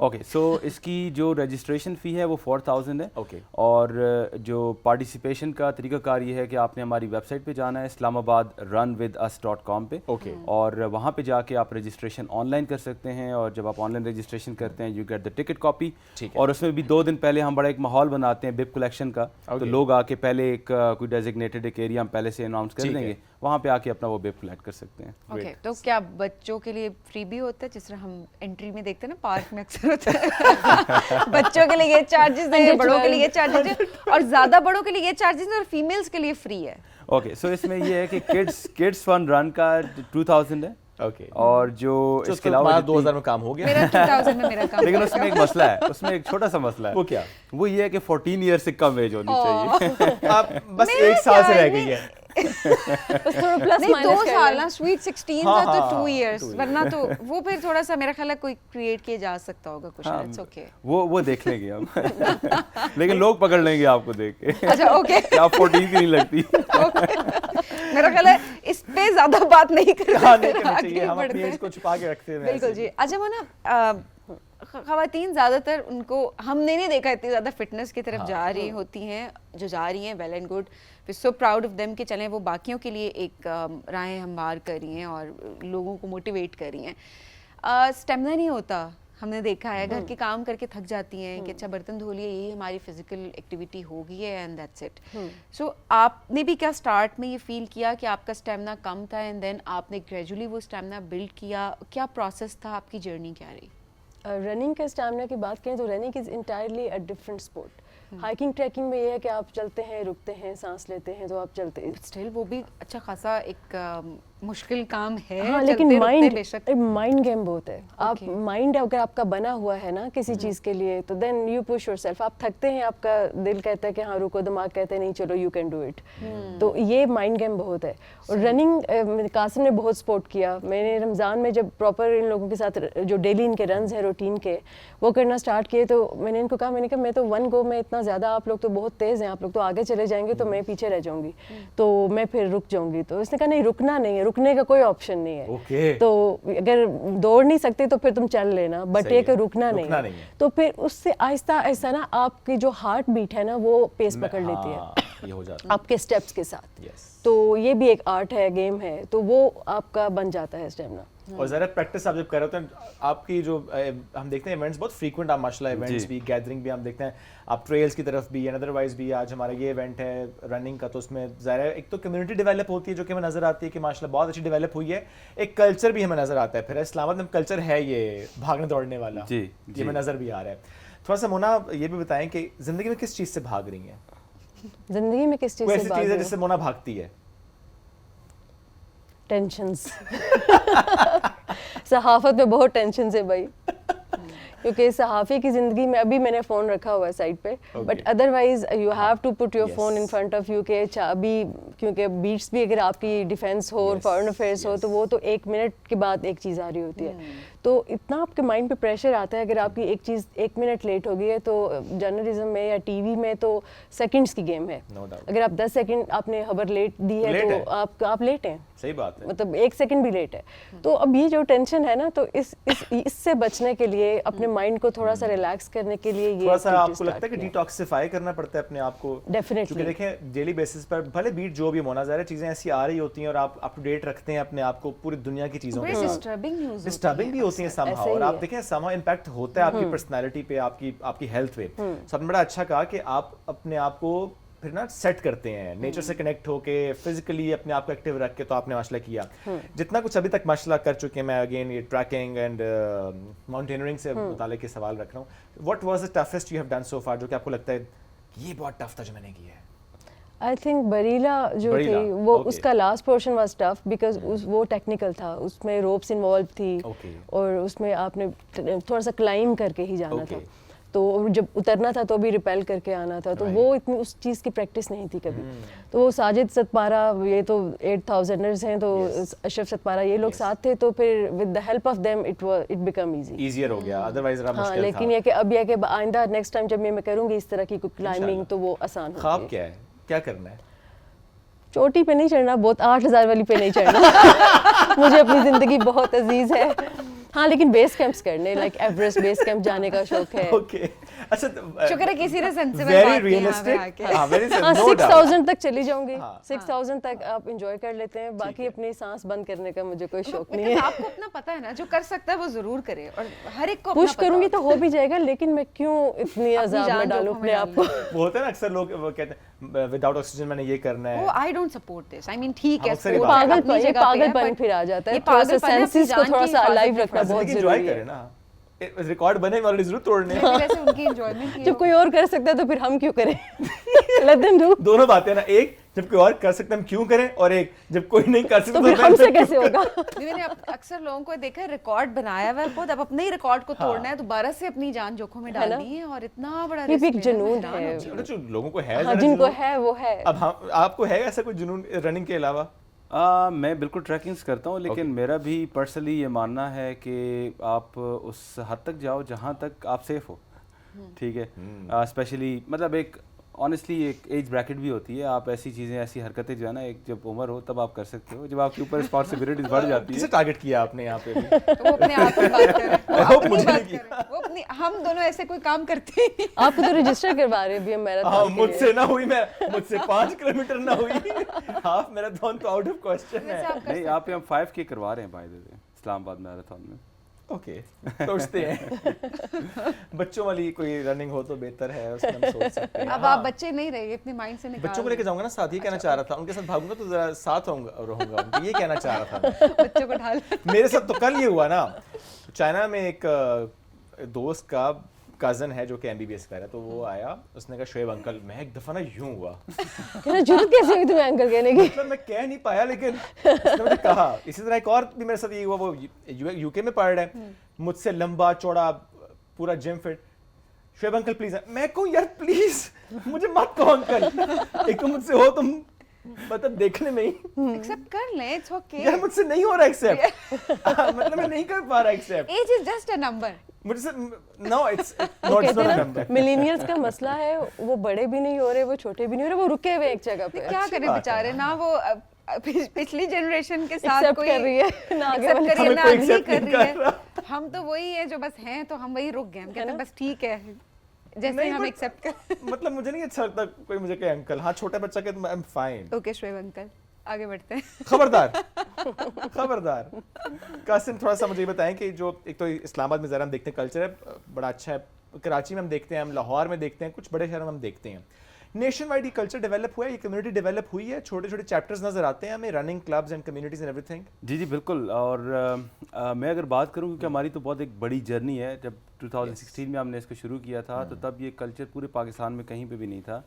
okay so اس کی جو رجسٹریشن فی ہے وہ 4000 ہے. اوکے. اور جو پارٹیسپیشن کا طریقہ کار یہ ہے کہ آپ نے ہماری ویب سائٹ پہ جانا ہے islamabadrunwithus.com پہ. اوکے. اور وہاں پہ جا کے آپ رجسٹریشن آن لائن کر سکتے ہیں, اور جب آپ آن لائن رجسٹریشن کرتے ہیں you get the ticket copy. اور اس میں بھی 2 دن پہلے ہم بڑا ایک ماحول بناتے ہیں بپ کلیکشن کا, تو لوگ آ کے پہلے ایک کوئی ڈیزگنیٹڈ ایک ایریا ہم پہلے سے اناؤنس کر دیں گے, وہاں پہ آ کے اپنا وہ بپ کلیکٹ کر سکتے ہیں. اوکے. تو کیا بچوں کے لیے فری بھی ہوتا ہے, جس طرح ہم انٹری میں دیکھتے ہیں نا پارک میں اکثر ہوتا ہے بچوں کے لیے یہ چارجز ہیں, بڑوں کے لیے یہ چارجز ہیں, اور زیادہ بڑوں کے لیے یہ چارجز ہیں, اور فیمیلز کے لیے فری ہے. اوکے سو اس میں یہ ہے کہ کڈس فن رن کا 2000 ہے. اوکے. اور جو اس کے علاوہ 2000 میں کام ہو گیا. میرا 2000 میں میرا کام. لیکن اس میں ایک مسئلہ ہے, اس میں ایک چھوٹا سا مسئلہ ہے. وہ کیا؟ وہ یہ ہے کہ 14 ایئر سے کم ایج ہونی چاہیے. آپ بس 1 سال سے رہ گئی ہے. نہیں 2 سال نا, سویٹ 16 تھا تو 2 ایئرس, ورنہ تو وہ پھر تھوڑا سا میرا خیال ہے کوئی کریٹ کیا جا سکتا ہوگا کچھ. اٹس اوکے, وہ دیکھ لیں گے ہم, لیکن لوگ پکڑ لیں گے آپ کو دیکھ کے. اچھا اوکے, آپ 14 کی نہیں لگتی. میرا خیال ہے اس پہ زیادہ بات نہیں کرنا چاہیے, ہم اپنی ایج کو چھپا کے رکھتے ہیں. بالکل جی. اچھا وہ نا خواتین زیادہ تر ان کو ہم نے نہیں دیکھا اتنی زیادہ فٹنس کی طرف جا رہی ہوتی ہیں, جو جا رہی ہیں well and good, we so proud of them کہ چلیں وہ باقیوں کے لیے ایک راہیں ہموار کر رہی ہیں اور لوگوں کو موٹیویٹ کر رہی ہیں. اسٹیمنا نہیں ہوتا, ہم نے دیکھا ہے گھر کے کام کر کے تھک جاتی ہیں کہ اچھا برتن دھو لیے, یہی ہماری فزیکل ایکٹیویٹی ہو گئی ہے اینڈ دیٹس اٹ. سو آپ نے بھی کیا اسٹارٹ میں یہ فیل کیا کہ آپ کا اسٹیمنا کم تھا اینڈ دین آپ نے گریجولی وہ اسٹیمنا بلڈ کیا, کیا پروسیس تھا, آپ کی جرنی کیا رہی؟ رننگ کے اسٹیمنا کی بات کریں تو running is entirely a different sport. Hiking trekking میں یہ ہے کہ آپ چلتے ہیں, رکتے ہیں, سانس لیتے ہیں, تو آپ چلتے ہیں. اسٹل وہ بھی اچھا خاصا ایک مشکل کام ہے. ہاں لیکن مائنڈ گیم بہت ہے. آپ مائنڈ اگر آپ کا بنا ہوا ہے نا کسی چیز کے لیے, تو then you push yourself. آپ تھکتے ہیں, آپ کا دل کہتا ہے کہ ہاں رکو, دماغ کہتے ہیں نہیں چلو یو کین ڈو اٹ. تو یہ مائنڈ گیم بہت ہے. اور رننگ قاسم نے بہت سپورٹ کیا. میں نے رمضان میں جب پراپر ان لوگوں کے ساتھ جو ڈیلی ان کے رنز ہیں روٹین کے وہ کرنا اسٹارٹ کیے, تو میں نے ان کو کہا, میں نے کہا میں تو ون گو میں اتنا زیادہ, آپ لوگ تو بہت تیز ہیں, آپ لوگ تو آگے چلے جائیں گے تو میں پیچھے رہ جاؤں گی, تو میں پھر رک جاؤں گی. تو اس نے کہا نہیں رکنا نہیں ہے, رکنے کا کوئی آپشن نہیں ہے. تو اگر دوڑ نہیں سکتے تو پھر تم چل لینا, بٹ یہ کہ رکنا نہیں ہے. تو پھر اس سے آہستہ آہستہ نا آپ کی جو ہارٹ بیٹ ہے نا وہ پیس پکڑ لیتی ہے آپ کے اسٹیپس کے ساتھ. تو یہ بھی ایک آرٹ ہے, گیم ہے, تو وہ آپ کا بن جاتا ہے اسٹیمنا. اور ذرا پریکٹس آپ جب کر رہے ہوتے ہیں, آپ کی جو ہم دیکھتے ہیں ایونٹس بہت فریکوینٹ, آپ ماشاء اللہ ایونٹس بھی, گیدرنگ بھی ہم دیکھتے ہیں, آپ ٹریلس کی طرف بھی, اینڈ ادروائز بھی. آج ہمارا یہ ایونٹ ہے رننگ کا, تو اس میں ظاہر ہے ایک تو کمیونٹی ڈیولپ ہوتی ہے جو کہ ہمیں نظر آتی ہے کہ ماشاء اللہ بہت اچھی ڈیولپ ہوئی ہے. ایک کلچر بھی ہمیں نظر آتا ہے. پھر اسلام آباد میں کلچر ہے یہ بھاگنے دوڑنے والا, یہ ہمیں نظر بھی آ رہا ہے. تھوڑا سا مونا یہ بھی بتائیں کہ زندگی میں کس چیز سے بھاگ رہی ہیں؟ زندگی میں کس چیز سے بھاگ رہی ہیں؟ جس سے مونا بھاگتی ہے. ٹینشنز. صحافت میں بہت ٹینشنز ہے بھائی, کیونکہ صحافی کی زندگی میں ابھی میں نے فون رکھا ہوا ہے سائڈ پہ, but otherwise you have to put your phone in front of you, کہ ابھی کیونکہ بیٹس بھی اگر آپ کی ڈیفینس ہو اور فارن افیئرس ہو تو وہ تو 1 منٹ کے بعد ایک چیز آ رہی ہوتی ہے. تو اتنا آپ کے مائنڈ پہ پریشر آتا ہے, اگر آپ کی ایک چیز 1 منٹ لیٹ ہو گئی ہے تو جرنلزم میں یا ٹی وی میں تو سیکنڈس کی گیم ہے. اگر آپ 10 سیکنڈ آپ نے خبر لیٹ دی ہے تو آپ لیٹ ہیں. صحیح بات ہے, مطلب 1 سیکنڈ بھی لیٹ ہے. تو اب یہ جو ٹینشن ہے نا, تو اس سے بچنے کے لیے, اپنے مائنڈ کو تھوڑا سا ریلیکس کرنے کے لیے, یہ تھوڑا سا آپ کو لگتا ہے کہ ڈیٹاکسیفائی کرنا پڑتا ہے اپنے آپ کو. ڈیفینیٹلی, کیونکہ دیکھیں ڈیلی بیسس پر بھلے بیٹ جو بھی ہونا, ظاہر چیزیں ایسی آ رہی ہوتی ہیں اور آپ اپ ٹو ڈیٹ رکھتے ہیں اپنے آپ کو پوری دنیا کی چیزوں کے ساتھ. ڈسٹربنگ بھی ہوتی ہیں somehow, اور آپ دیکھیں somehow امپیکٹ ہوتا ہے آپ کی پرسنالٹی پہ, آپ کی ہیلتھ پہ. سب نے بڑا اچھا کہا کہ آپ اپنے آپ کو پھر نا سیٹ کرتے ہیں, نیچر سے کنیکٹ ہو کے, فزیکلی اپنے آپ کو ایکٹیو رکھ کے. تو آپ نے ماشاء اللہ کیا جتنا کچھ ابھی تک ماشاء اللہ کر چکے ہیں. میں اگین یہ ٹریکنگ اینڈ ماؤنٹینئرنگ سے متعلق سوال رکھ رہا ہوں. What was the toughest you have done so for, جو کہ آپ کو لگتا ہے یہ بہت ٹف تھا جو میں نے کیا ہے؟ آئی تھنک بریلا جو تھی وہ اس کا last portion was tough, because وہ ٹیکنیکل تھا, اس میں روپس انوالو تھی, اور اس میں آپ نے تھوڑا سا کلائم کر کے ہی جانا تھا. تو جب اترنا تھا تو بھی ریپیل کر کے آنا تھا. تو وہ اتنی اس چیز کی پریکٹس نہیں تھی کبھی. تو وہ ساجد ستپارہ, یہ تو 8000ers ہیں, تو اشرف ستپارہ, یہ لوگ ساتھ تھے. تو پھر with the help of them it became easier ہو گیا, ادروائز مشکل تھا. لیکن یہ کہ اب یہ کہ آئندہ نیکسٹ ٹائم جب میں کروں گی اس طرح کی کلائمبنگ تو وہ آسان ہوگی. خواب کیا ہے, کیا کرنا ہے؟ چوٹی پہ نہیں چڑھنا, بہت 8000 والی پہ نہیں چڑھنا. مجھے اپنی زندگی بہت عزیز ہے, ہاں لیکن بیس کیمپس کرنے لائک ایوریسٹ بیس کیمپ جانے کا شوق ہے. اوکے اچھا شکر ہے کسی نے سینسیبل ویری بات کی ریئلسٹک. ہاں ویری ہاں نو 6000 تک چلی جاؤں گی, 6000 تک آپ انجوائے کر لیتے ہیں, باقی اپنی سانس بند کرنے کا مجھے کوئی شوق نہیں ہے. آپ کو اپنا پتہ ہے نا جو کر سکتا ہے وہ ضرور کرے, اور ہر ایک کو پش کروں گی تو ہو بھی جائے گا, لیکن میں کیوں اتنی عذاب میں ڈالوں اپنے آپ کو. وہ ہوتا ہے نا اکثر لوگ وہ کہتے ہیں وداؤٹ آکسیجن میں نے یہ کرنا ہے. وہ آئی ڈونٹ سپورٹ دس. آئی مین ٹھیک ہے پاگل پن پھر آ جاتا ہے, تھوڑا سا سینسز کو تھوڑا سا الائیو رکھنا بہت ضروری ہے نا. ریکارڈ بنے والے ضرور توڑنے ہیں. ویسے ان کی انجوائمنٹ جب کوئی اور کر سکتا ہے تو پھر ہم کیوں کریں. Let them do. دونوں باتیں نا, ایک جب کوئی اور کر سکتا ہے ہم کیوں کریں, اور ایک جب کوئی نہیں کر سکتا تو پھر ہم سے کیسے ہوگا. میں نے اکثر لوگوں کو دیکھا ہے ریکارڈ بنایا ہوا ہے خود, اب اپنے ہی ریکارڈ کو توڑنا ہے, دوبارہ سے اپنی جان جوکھوں میں ڈالنی ہے, اور اتنا بڑا یہ بھی ایک جنون ہے جو لوگوں کو ہے, جن کو ہے وہ ہے. اب آپ کو ہے ایسا کوئی جنون رننگ کے علاوہ؟ میں بالکل ٹریکنگس کرتا ہوں, لیکن میرا بھی پرسنلی یہ ماننا ہے کہ آپ اس حد تک جاؤ جہاں تک آپ سیف ہو. ٹھیک ہے, اسپیشلی مطلب ایک آنیسٹلی ایک ایج بریکٹ بھی ہوتی ہے. آپ ایسی چیزیں ایسی حرکتیں جو ہے نا, ایک جب عمر ہو تب آپ کر سکتے ہو, جب آپ کے اوپر رسپانسبلٹیز بڑھ جاتی ہے. کسے ٹارگٹ کیا آپ نے یہاں پہ؟ وہ اپنے آپ کی بات کر رہے ہیں, وہ اپنی, ہم دونوں ایسے کوئی کام کرتے ہیں. آپ کو تو رجسٹر کروا رہے بھی ہم میراتھن. مجھ سے نہ ہوئی, مجھ سے 5 کلومیٹر نہ ہوئی, ہاف میراتھن تو آؤٹ آف کوسچن ہے. نہیں, آپ پہ ہم 5K کروا رہے ہیں بائی دی وے اسلام آباد میراتھن میں. اوکے, سوچتے ہیں بچوں والی کوئی رننگ ہو تو بہتر ہے, اس میں ہم سوچ سکتے ہیں. اب آپ بچے نہیں رہے, اپنے مائنڈ سے نکال. بچوں کو لے کے جاؤں گا نا ساتھ, یہ کہنا چاہ رہا تھا. ان کے ساتھ بھاگوں گا تو ذرا ساتھ رہوں گا, یہ کہنا چاہ رہا تھا. بچوں کو ڈھال. میرے ساتھ تو کل یہ ہوا نا, چائنا میں ایک دوست کا کزن ہے جو کہ MBBS کر رہا ہے, تو وہ آیا, اس نے کہا شعیب انکل, میں ایک دفعہ نا یوں ہوا. ضرورت کیسے ہوئی تمہیں انکل کہنے کی؟ مطلب میں کہہ نہیں پایا, لیکن اس نے مجھے کہا. اسی طرح ایک اور بھی میرے ساتھ یہ ہوا, وہ UK میں پڑھ رہا ہے, مجھ سے لمبا چوڑا پورا جم فٹ, شعیب انکل پلیز. میں کہوں یار پلیز مجھے مت کہو انکل, ایک تو مجھ سے ہو تم مطلب دیکھنے میں ہی ایکسپٹ کر لیں, اٹس اوکے. یار مجھ سے نہیں ہو رہا ایکسپٹ, مطلب میں نہیں کر پا رہا accept. Age is just a number. مجھ سے no, it's not a number. Millennials کا مسئلہ ہے, وہ بڑے بھی نہیں ہو رہے, وہ چھوٹے بھی نہیں ہو رہے, وہ رکے ہوئے ایک جگہ پہ. کیا کریں بیچارے, نہ وہ پچھلی جنریشن کے ساتھ کوئی کر رہی ہے, نہ آگے ایکسپٹ کر رہی ہے, نہ اگلی کر رہی ہے. ہے. ہم تو وہی ہے جو بس ہیں, تو ہم وہی رک گئے, ہم کہتے ہیں بس ٹھیک ہے جیسے ہم ایکسپٹ کر. مطلب مجھے نہیں اچھا لگتا کوئی مجھے کہ انکل. ہاں چھوٹا بچہ کہ I am fine. Okay Shoaib uncle, آگے بڑھتے ہیں. خبردار. قاسم تھوڑا سا مجھے یہ بتائیں کہ جو ایک تو اسلام آباد میں ذرا ہم دیکھتے ہیں کلچر ہے بڑا اچھا ہے, کراچی میں ہم دیکھتے ہیں, ہم لاہور میں دیکھتے ہیں, کچھ بڑے شہروں میں ہم دیکھتے ہیں. نیشن وائڈ یہ کلچر ڈیولپ ہوا ہے, یہ کمیونٹی ڈیولپ ہوئی ہے, چھوٹے چھوٹے چیپٹرز نظر آتے ہیں ہمیں, running clubs and communities and ایوری تھنگ. جی بالکل. اور میں اگر بات کروں, کیونکہ ہماری تو بہت ایک بڑی جرنی ہے, جب 2016 میں ہم نے اس کو شروع کیا تھا تو تب یہ کلچر پورے پاکستان میں کہیں پہ بھی نہیں تھا.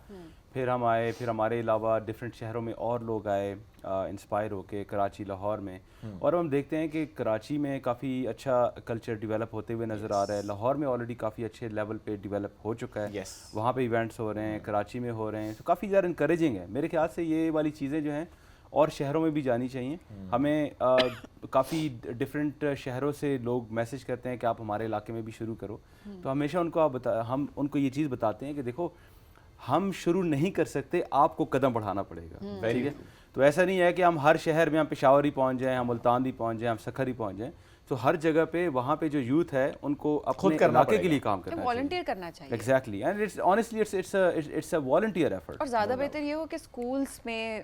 پھر ہم آئے, پھر ہمارے علاوہ ڈفرینٹ شہروں میں اور لوگ آئے انسپائر ہو کے, کراچی, لاہور میں. اور ہم دیکھتے ہیں کہ کراچی میں کافی اچھا کلچر ڈیولپ ہوتے ہوئے نظر آ رہا ہے, لاہور میں آلریڈی کافی اچھے لیول پہ ڈیولپ ہو چکا ہے, وہاں پہ ایونٹس ہو رہے ہیں, کراچی میں ہو رہے ہیں, تو کافی زیادہ انکریجنگ ہے. میرے خیال سے یہ والی چیزیں جو ہیں اور شہروں میں بھی جانی چاہیے. ہمیں کافی ڈفرینٹ شہروں سے لوگ میسج کرتے ہیں کہ آپ ہمارے علاقے میں بھی شروع کرو, تو ہمیشہ ہم ان کو یہ چیز بتاتے ہیں کہ دیکھو ہم شروع نہیں کر سکتے, آپ کو قدم بڑھانا پڑے گا. ٹھیک ہے, تو ایسا نہیں ہے کہ ہم ہر شہر میں, ہم پشاور ہی پہنچ جائیں, ہم ملتان ہی پہنچ جائیں, ہم سکھر ہی پہنچ جائیں. تو ہر جگہ پہ وہاں پہ جو یوتھ ہے ان کو اپنے علاقے کے لیے کام کرنا چاہیے, والنٹیئر کرنا چاہیے. Exactly, and it's honestly it's a volunteer effort. اور زیادہ بہتر یہ ہو کہ اسکولس میں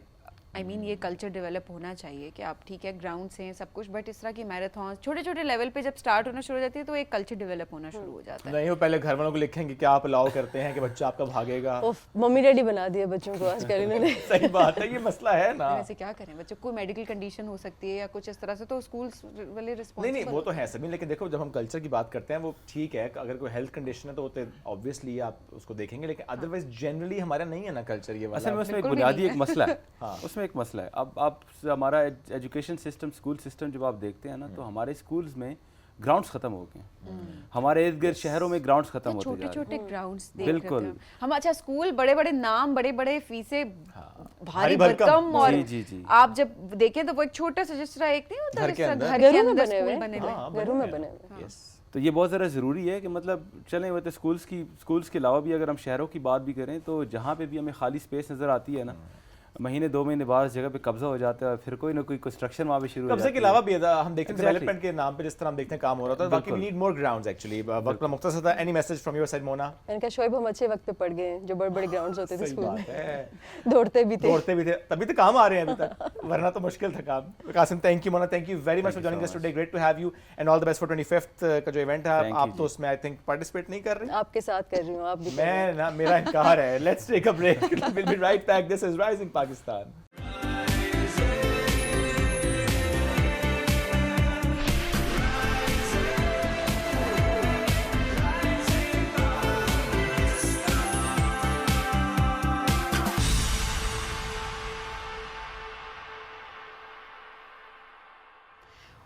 آئی مین یہ کلچر ڈیولپ ہونا چاہیے کہ آپ ٹھیک ہے گراؤنڈ سے ہیں سب کچھ, بٹ اس طرح کی میراتھنس چھوٹے چھوٹے لیول پہ جب اسٹارٹ ہونا شروع ہو جاتی ہے تو ایک کلچر ڈیولپ ہونا شروع ہو جاتا ہے. نہیں, وہ پہلے گھر والوں کو لکھیں گے کیا آپ الاؤ کرتے ہیں کہ بچہ آپ کا بھاگے گا. ممی ڈیڈی بنا دیے بچوں کو آج کل انہوں نے. صحیح بات ہے, یہ مسئلہ ہے نا. ویسے کیا کریں, بچوں کو میڈیکل کنڈیشن ہو سکتی ہے یا کچھ اس طرح سے, تو اسکولس والے رسپانس. نہیں وہ تو ہے سبھی, لیکن دیکھو جب ہم کلچر کی بات کرتے ہیں وہ ٹھیک ہے, اگر کوئی ہیلتھ کنڈیشن ہے تو آبویسلی آپ اس کو دیکھیں گے, لیکن ادروائز جنرلی ہمارا نہیں ہے نا کلچر یہ والا. اصل میں اس میں ایک بنیادی ایک مسئلہ ہے, اس میں ایک مسئلہ ہے. اب آپ ہمارا ایجوکیشن سسٹم, اسکول سسٹم جب آپ دیکھتے ہیں نا, تو ہمارے اسکولز میں گراؤنڈس ختم ہو گئے ہیں, ہمارے ارد گرد شہروں میں گراؤنڈس ختم ہوتے جا رہے ہیں. چھوٹے چھوٹے گراؤنڈس بالکل ہم, اچھا اسکول بڑے بڑے نام, بڑے بڑے فیسیں بھاری بھرکم, اور آپ جب دیکھیں تو وہ ایک چھوٹا سا جس طرح ایک نہیں ہوتا گھر کے اندر گھروں میں بنے ہوئے. تو یہ بہت ذرا ضروری ہے کہ مطلب چلیں وہ تو اسکولس کے علاوہ بھی اگر ہم شہروں کی بات بھی کریں تو جہاں پہ بھی ہمیں خالی اسپیس نظر آتی ہے نا, مہینے 2 مہینے بعد اس جگہ پہ قبضہ ہو جاتا ہے اور پھر کوئی نہ کوئی کنسٹرکشن وہاں پہ شروع ہو جاتی ہے. قبضے کے علاوہ بھی ہم دیکھتے ہیں ڈیولپمنٹ کے نام پہ جس طرح ہم دیکھتے ہیں کام ہو رہا تھا. باقی we need more grounds actually. وقت مختصر تھا. Any message from your side Mona? ان کا شعیب ہم اچھے وقت پہ پڑ گئے ہیں, جو بڑے بڑے گراؤنڈز ہوتے تھے اسکول میں, دوڑتے بھی تھے تبھی تو کام آ رہے ہیں ابھی تک, ورنہ تو مشکل تھا کام. Qasim thank you, Mona thank you very much for joining us today, great to have you and all the best for 25th کا جو ایونٹ ہے. آپ تو اس میں آئی تھنک پارٹیسپیٹ نہیں کر رہے. آپ کے ساتھ کر رہی ہوں, آپ بھی. میں نا, میرا انکار ہے. Let's take a break, will be right back. This is Rising Pakistan.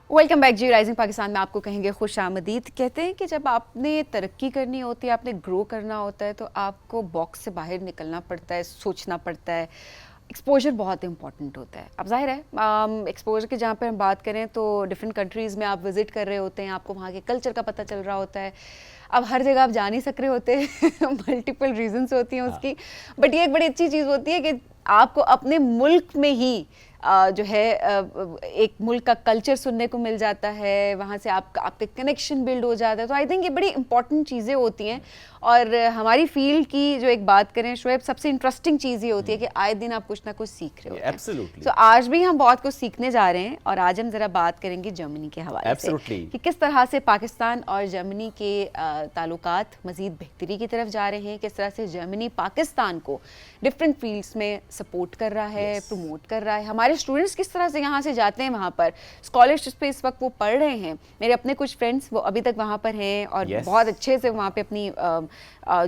Welcome back ji. Rising Pakistan میں آپ کو کہیں گے خوش آمدید. کہتے ہیں کہ جب آپ نے ترقی کرنی ہوتی ہے, آپ نے گرو کرنا ہوتا ہے, تو آپ کو باکس سے باہر نکلنا پڑتا ہے, سوچنا پڑتا ہے. ایکسپوجر بہت امپورٹنٹ ہوتا ہے. اب ظاہر ہے ایکسپوجر کی جہاں پہ ہم بات کریں تو ڈفرینٹ کنٹریز میں آپ وزٹ کر رہے ہوتے ہیں, آپ کو وہاں کے کلچر کا پتہ چل رہا ہوتا ہے. اب ہر جگہ آپ جا نہیں سک رہے ہوتے, ملٹیپل ریزنس ہوتی ہیں اس کی, بٹ یہ ایک بڑی اچھی چیز ہوتی ہے کہ آپ کو اپنے ملک میں ہی جو ہے ایک ملک کا کلچر سننے کو مل جاتا ہے, وہاں سے آپ کا کنیکشن بلڈ ہو جاتا ہے. تو آئی تھنک یہ بڑی امپورٹنٹ چیزیں ہوتی ہیں. اور ہماری فیلڈ کی جو ایک بات کریں شعیب, سب سے انٹرسٹنگ چیز یہ ہوتی ہے کہ آئے دن آپ کچھ نہ کچھ سیکھ رہے ہوتے ہیں. تو آج بھی ہم بہت کچھ سیکھنے جا رہے ہیں, اور آج ہم ذرا بات کریں گے جرمنی کے حوالے سے کہ کس طرح سے پاکستان اور جرمنی کے تعلقات مزید بہتری کی طرف جا رہے ہیں, کس طرح سے جرمنی پاکستان کو ڈفرینٹ فیلڈس میں سپورٹ کر رہا ہے, پروموٹ کر رہا ہے. ہمارے اسٹوڈنٹس کس طرح سے یہاں سے جاتے ہیں وہاں پر اسکالرشپ پہ اس وقت وہ پڑھ رہے ہیں. میرے اپنے کچھ فرینڈس وہ ابھی تک وہاں پر ہیں اور بہت اچھے سے وہاں پہ اپنی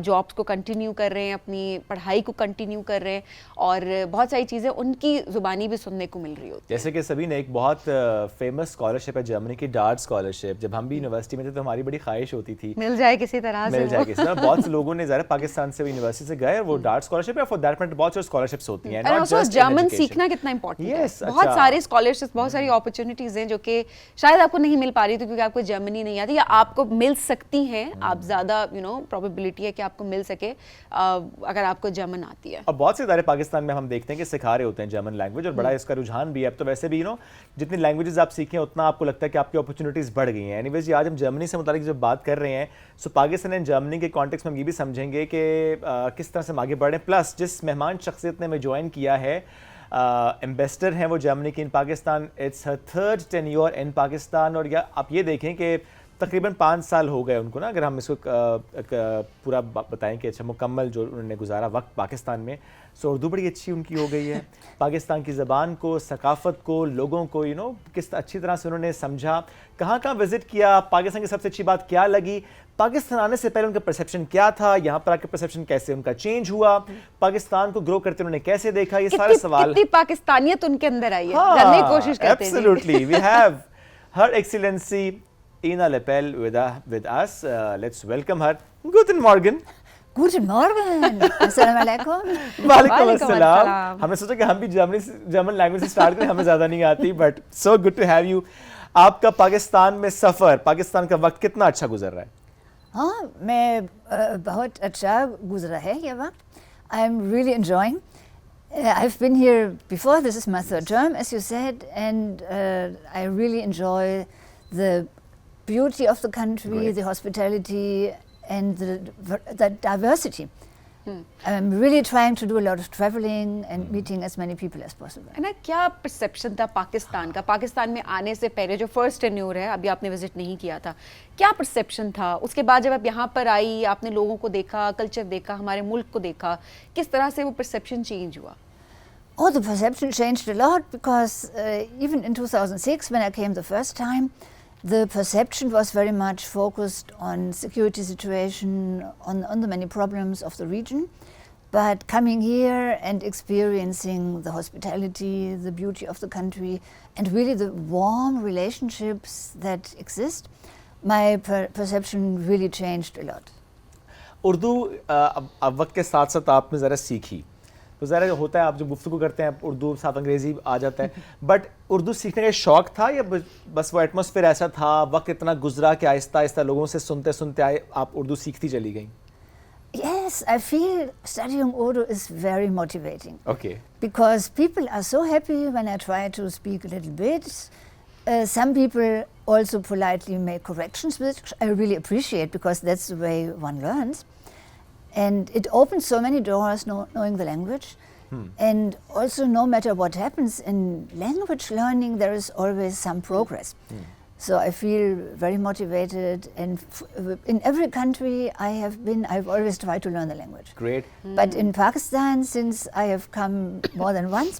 جابس کو کنٹینیو کر رہے ہیں, اپنی پڑھائی کو کنٹینیو کر رہے ہیں, اور بہت ساری چیزیں ان کی زبانی بھی سننے کو مل رہی ہوتی ہیں. جیسے کہ سبھی نے ایک بہت فیمس اسکالرشپ ہے جرمنی کی, ڈارٹ اسکالرشپ. جب ہم بھی یونیورسٹی میں تھے تو ہماری بڑی خواہش ہوتی تھی مل جائے کسی طرح سے, مل جائے کسی طرح. بہت سے لوگوں نے ظاہر پاکستان سے یونیورسٹی سے گئے, اور وہ ڈارٹ اسکالرشپ ہے. فار دیٹ میٹر بہت ساری اسکالرشپس ہوتی ہیں. جرمن سیکھنا کتنا امپورٹنٹ ہے. بہت سارے اسکالرشپس, بہت ساری اپرچونیٹیز ہیں جو کہ شاید آپ کو نہیں مل پا رہی تھی کیونکہ آپ کو جرمنی نہیں آتی, یا آپ کو مل سکتی ہیں. آپ زیادہ پروبیبلٹی ہے کہ آپ کو مل سکے اگر آپ کو جرمن آتی ہے. اور بہت سے ادارے پاکستان میں ہم دیکھتے ہیں کہ سکھا رہے ہوتے ہیں جرمن لینگویج, اور بڑا اس کا رجحان بھی ہے. اب تو ویسے بھی جتنی لینگویجز آپ سیکھیں اتنا آپ کو لگتا ہے کہ آپ کی اپرچونیٹیز بڑھ گئی ہیں. اینیویز آج ہم جرمنی سے متعلق جب بات کر رہے ہیں, سو پاکستان اینڈ جرمنی کے کانٹیکس میں ہم یہ بھی سمجھیں گے کہ کس طرح سے ہم آگے بڑھیں. پلس جس مہمان شخصیت نے ہمیں جوائن کیا ہے, ایمبیسڈر ہیں وہ جرمنی کی in Pakistan. It's her 3rd tenure in Pakistan, اور آپ یہ دیکھیں کہ تقریباً 5 سال ہو گئے ان کو نا, اگر ہم اس کو پورا بتائیں کہ اچھا مکمل جو انہوں نے گزارا وقت پاکستان میں. سو اردو بڑی اچھی ان کی ہو گئی ہے. پاکستان کی زبان کو, ثقافت کو, لوگوں کو کس اچھی طرح سے انہوں نے سمجھا. کہاں کہاں وزٹ کیا, پاکستان کی سب سے اچھی بات کیا لگی, پاکستان آنے سے پہلے ان کا پرسیپشن کیا تھا, یہاں پر آ کے پرسیپشن کیسے ان کا چینج ہوا, پاکستان کو گرو کرتے انہوں نے کیسے دیکھا, یہ سارے سوال. کتنی پاکستانیت ان کے اندر آئی ہے, جاننے کی کوشش کرتے ہیں. Absolutely, we have Her Excellency Ina Lepel with us. Let's welcome her. Guten Morgen. Guten Morgen. السلام علیکم. وعلیکم السلام. ہم نے سوچا کہ ہم بھی جرمن لینگویج سے اسٹارٹ کریں, ہمیں زیادہ نہیں آتی, but so good to have you. آپ کا پاکستان میں سفر, پاکستان کا وقت کتنا اچھا گزر رہا ہے؟ ہاں, میں بہت اچھا گزرا ہے یہ وقت. I am really enjoying. I've been here before. This is my 3rd term, as you said, and I really enjoy the beauty of the country, the hospitality, and the diversity. I'm really trying to do a lot of traveling and meeting as many people as possible. نا کیا پرسیپشن تھا پاکستان کا, پاکستان میں آنے سے پہلے جو فرسٹ ٹینیور ہے, ابھی آپ نے وزٹ نہیں کیا تھا, کیا پرسیپشن تھا؟ اس کے بعد جب آپ یہاں پر آئی, آپ نے لوگوں کو دیکھا, کلچر دیکھا, ہمارے ملک کو دیکھا, کس طرح سے وہ پرسیپشن چینج ہوا؟ Oh, the perception changed a lot because even in 2006 when I came the first time, the perception was very much focused on security situation, on the many problems of the region. But coming here and experiencing the hospitality, the beauty of the country, and really the warm relationships that exist, my perception really changed a lot. Urdu اب وقت کے ساتھ ساتھ آپ نے ذرا سیکھی, تو ظاہر ہوتا ہے آپ جب گفتگو کرتے ہیں اردو ساتھ انگریزی آ جاتا ہے, بٹ اردو سیکھنے کا شوق تھا یا بس وہ ایٹماسفیئر ایسا تھا, وقت اتنا گزرا کہ آہستہ آہستہ لوگوں سے سنتے سنتے آئے آپ اردو سیکھتی چلی گئیں؟ Yes, Yes, I feel studying Urdu is very motivating. Okay. Because people are so happy when I try to speak a little bit. Some people also politely make corrections, which I really appreciate because that's the way one learns. And it opens so many doors knowing the language. And also, no matter what happens in language learning, there is always some progress. So I feel very motivated, and in every country I have been, I've always tried to learn the language. Great. But in Pakistan, since I have come more than once,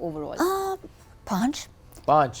overall? 5. 5.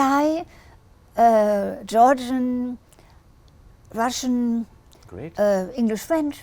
Thai, Georgian, Russian, Great. English, French.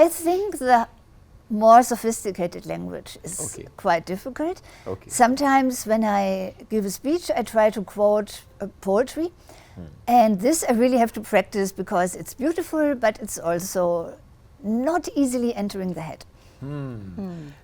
I think the more sophisticated language is quite difficult. Okay. Sometimes when I give a speech, I try to quote poetry. And this I really have to practice because it's beautiful, but it's also not easily entering the head.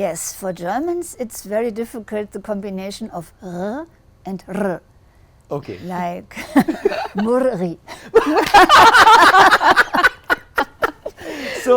Yes, for Germans it's very difficult, the combination of r and r. Okay. Like murri. So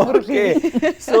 Okay. So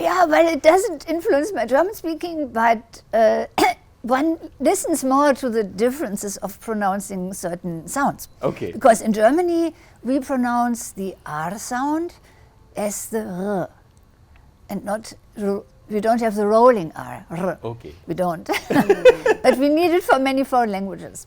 Yeah, but it doesn't influence my German speaking, but one listens more to the differences of pronouncing certain sounds. Okay. Because in Germany, we pronounce the R sound as the R, and not, we don't have the rolling R. Okay. We don't. But we need it for many foreign languages.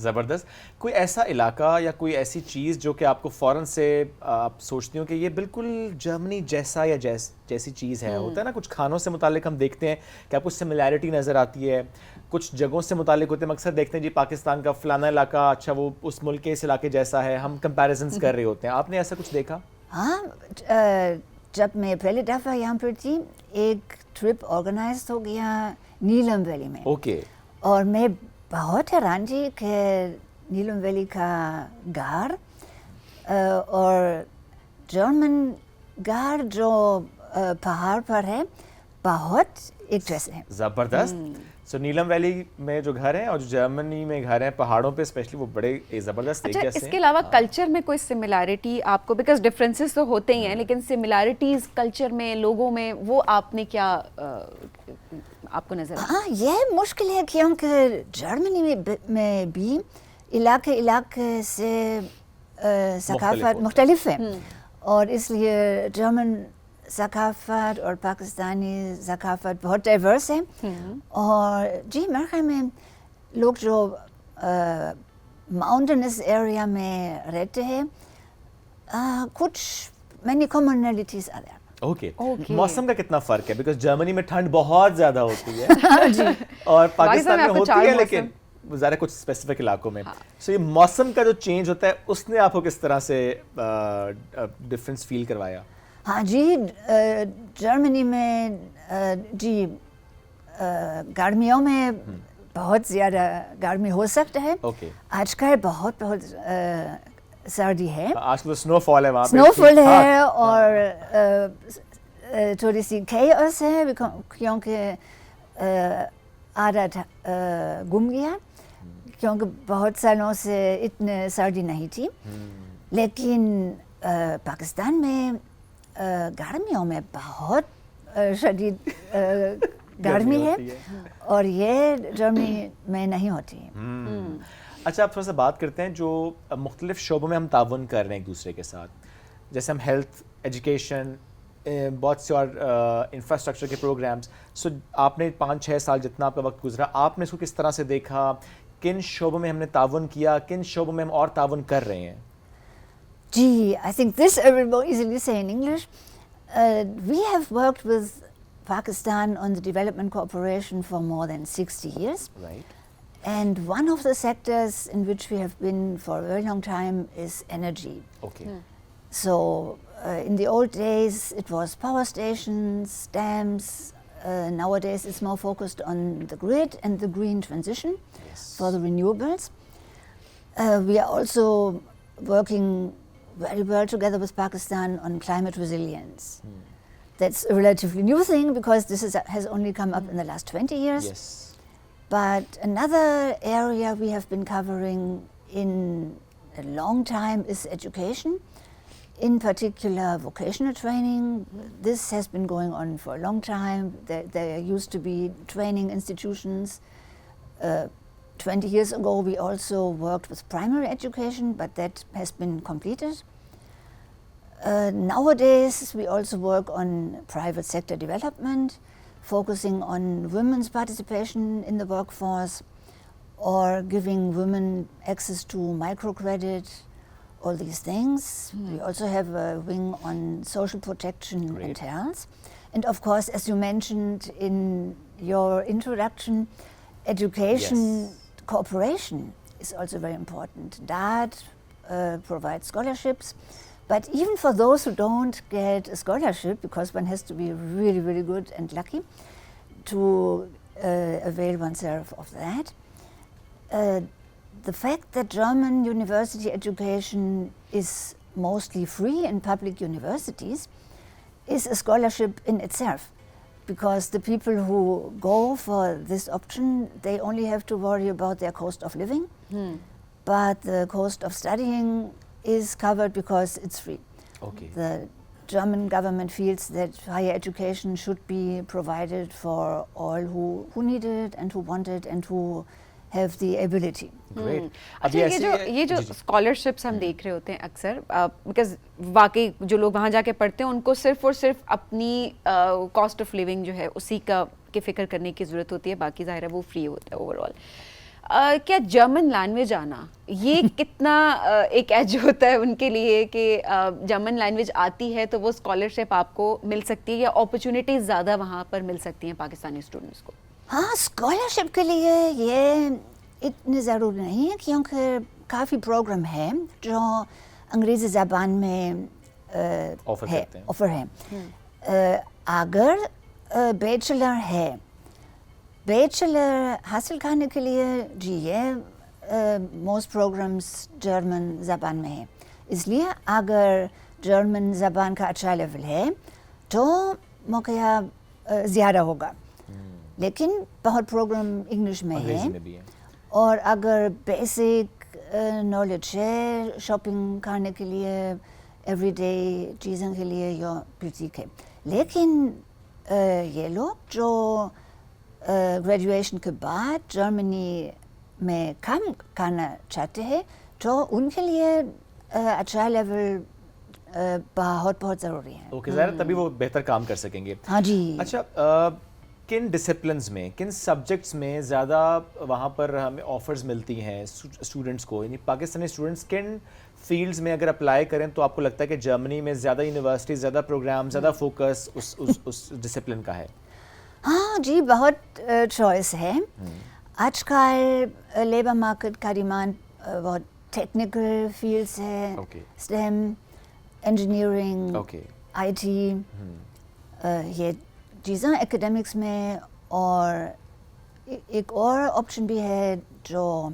زبردست. کوئی ایسا علاقہ یا کوئی ایسی چیز جو کہ آپ کو فوراً سے آپ سوچتی ہوں کہ یہ بالکل جرمنی جیسا یا جیسی چیز ہے؟ ہوتا ہے نا کچھ کھانوں سے متعلق ہم دیکھتے ہیں کہ آپ کو سملیرٹی نظر آتی ہے, کچھ جگہوں سے متعلق ہوتے ہیں, اکثر دیکھتے ہیں جی پاکستان کا فلانا علاقہ اچھا وہ اس ملک کے اس علاقے جیسا ہے, ہم کمپیریزنس کر رہے ہوتے ہیں. آپ نے ایسا کچھ دیکھا؟ ہاں, جب میں پہلی دفعہ یہاں پر تھی ایک ٹرپ آرگنائز ہو گیا نیلم ویلی میں. اوکے. اور میں بہت حیران تھی کہ نیلم ویلی کا گار اور جرمن گار جو پہاڑ پر ہے بہت ایک جیسے ہیں. زبردست. سو نیلم ویلی میں جو گھر ہیں اور جو جرمنی میں گھر ہیں پہاڑوں پہ اسپیشلی وہ بڑے زبردست ایک جیسے ہیں. اس کے علاوہ کلچر میں کوئی سملیرٹی آپ کو, بیکاز ڈفرینسز تو ہوتے ہی ہیں لیکن سملیرٹیز کلچر میں, لوگوں میں, وہ آپ نے کیا آپ کو نظر آیا؟ ہاں, یہ مشکل ہے کیونکہ جرمنی میں بھی علاقے سے ثقافت مختلف ہے اور اس لیے جرمن ثقافت اور پاکستانی ثقافت بہت ڈائیورس ہے. اور جی میرے خیال میں لوگ جو ماؤنٹینس ایریا میں رہتے ہیں کچھ مینی کامنالٹیز آ رہے ہیں. اوکے. موسم کا کتنا فرق ہے؟ بیکاز جرمنی میں ٹھنڈ بہت زیادہ ہوتی ہے اور پاکستان میں ہوتی ہے لیکن ظاہر کچھ اسپیسیفک علاقوں میں. سو یہ موسم کا جو چینج ہوتا ہے اس نے آپ کو کس طرح سے ڈفرینس فیل کروایا؟ ہاں جی, جرمنی میں جی گرمیوں میں بہت زیادہ گرمی ہو سکتا ہے. آج کل بہت سردی ہے, آج کل سنو فال ہے وہاں پہ, سنو فال ہے اور تھوڑی سی کیوس ہے کیونکہ آدھا گم گیا کیونکہ بہت سالوں سے اتنے سردی نہیں تھی. لیکن پاکستان میں گرمیوں میں بہت شدید گرمی ہے اور یہ جرمنی میں نہیں ہوتی. اچھا, آپ تھوڑا سا بات کرتے ہیں جو مختلف شعبوں میں ہم تعاون کر رہے ہیں ایک دوسرے کے ساتھ, جیسے ہم ہیلتھ, ایجوکیشن, بہت سے اور انفراسٹرکچر کے پروگرامز. سو آپ نے 5-6 سال جتنا آپ کا وقت گزرا, آپ نے اس کو کس طرح سے دیکھا, کن شعبوں میں ہم نے تعاون کیا, کن شعبوں میں ہم اور تعاون کر رہے ہیں؟ Gee, I think this I will more easily say in English. We have worked with Pakistan on the development cooperation for more than 60 years. Right. And one of the sectors in which we have been for a very long time is energy. Okay. So in the old days it was power stations, dams. Nowadays it's more focused on the grid and the green transition for the renewables. We are also working very well together with Pakistan on climate resilience. That's a relatively new thing because this has only come up in the last 20 years. Yes. But another area we have been covering in a long time is education, in particular vocational training. This has been going on for a long time. There used to be training institutions. 20 years ago we also worked with primary education, but that has been completed. Nowadays we also work on private sector development, focusing on women's participation in the workforce or giving women access to microcredit, all these things. We also have a wing on social protection and health. And of course, as you mentioned in your introduction, education cooperation is also very important. That provides scholarships. But even for those who don't get a scholarship, because one has to be really, really good and lucky to avail oneself of that, the fact that German university education is mostly free in public universities is a scholarship in itself. Because the people who go for this option, they only have to worry about their cost of living. But the cost of studying is covered because it's free. Okay. The German government feels that higher education should be provided for all who need it and who want it and who have the ability. Great. اچھا, یہ جو اسکالرشپس ہم دیکھ رہے ہوتے ہیں اکثر, بیکاز واقعی جو لوگ وہاں جا کے پڑھتے ہیں ان کو صرف اور صرف اپنی کاسٹ آف لیونگ جو ہے اسی کا کی فکر کرنے کی ضرورت ہوتی ہے, باقی ظاہر ہے وہ فری ہوتا ہے اوور آل. کیا جرمن لینگویج آنا یہ کتنا ایک ایج ہوتا ہے ان کے لیے کہ جرمن لینگویج آتی ہے تو وہ اسکالرشپ آپ کو مل سکتی ہے یا اپرچونیٹیز زیادہ وہاں پر مل سکتی ہیں پاکستانی اسٹوڈنٹس کو؟ ہاں اسکالرشپ کے لیے یہ اتنی ضروری نہیں ہے کیونکہ کافی پروگرام ہے جو انگریزی زبان میں آفر ہے. اگر بیچلر ہے، بیچلر حاصل کرنے کے لیے جی یہ موسٹ پروگرامس جرمن زبان میں ہے، اس لیے اگر جرمن زبان کا اچھا لیول ہے تو موقع زیادہ ہوگا، لیکن بہت پروگرام انگلش میں ہے. اور اگر بیسک نالج ہے شاپنگ کرنے کے لیے، ایوری ڈے چیزوں کے لیے، یہ بھی ٹھیک ہے. لیکن یہ لوگ جو گریجویشن کے بعد جرمنی میں کام کرنا چاہتے ہیں تو ان کے لیے اچھا لیول بہت ضروری ہے. اوکے ظاہر تبھی وہ بہتر کام کر سکیں گے. ہاں جی. اچھا کن ڈسپلنز میں، کن سبجیکٹس میں زیادہ وہاں پر ہمیں آفرز ملتی ہیں اسٹوڈنٹس کو، یعنی پاکستانی اسٹوڈنٹس کن فیلڈز میں اگر اپلائی کریں تو آپ کو لگتا ہے کہ جرمنی میں زیادہ یونیورسٹی، زیادہ پروگرام، زیادہ فوکس اس ڈسپلن کا ہے؟ ہاں جی بہت چوائس ہے. آج کل لیبر مارکیٹ کا ڈیمانڈ بہت ٹیکنیکل فیلڈس ہے، اسٹیم، انجینئرنگ، آئی ٹی، یہ چیزیں ایکیڈیمکس میں. اور ایک اور آپشن بھی ہے جو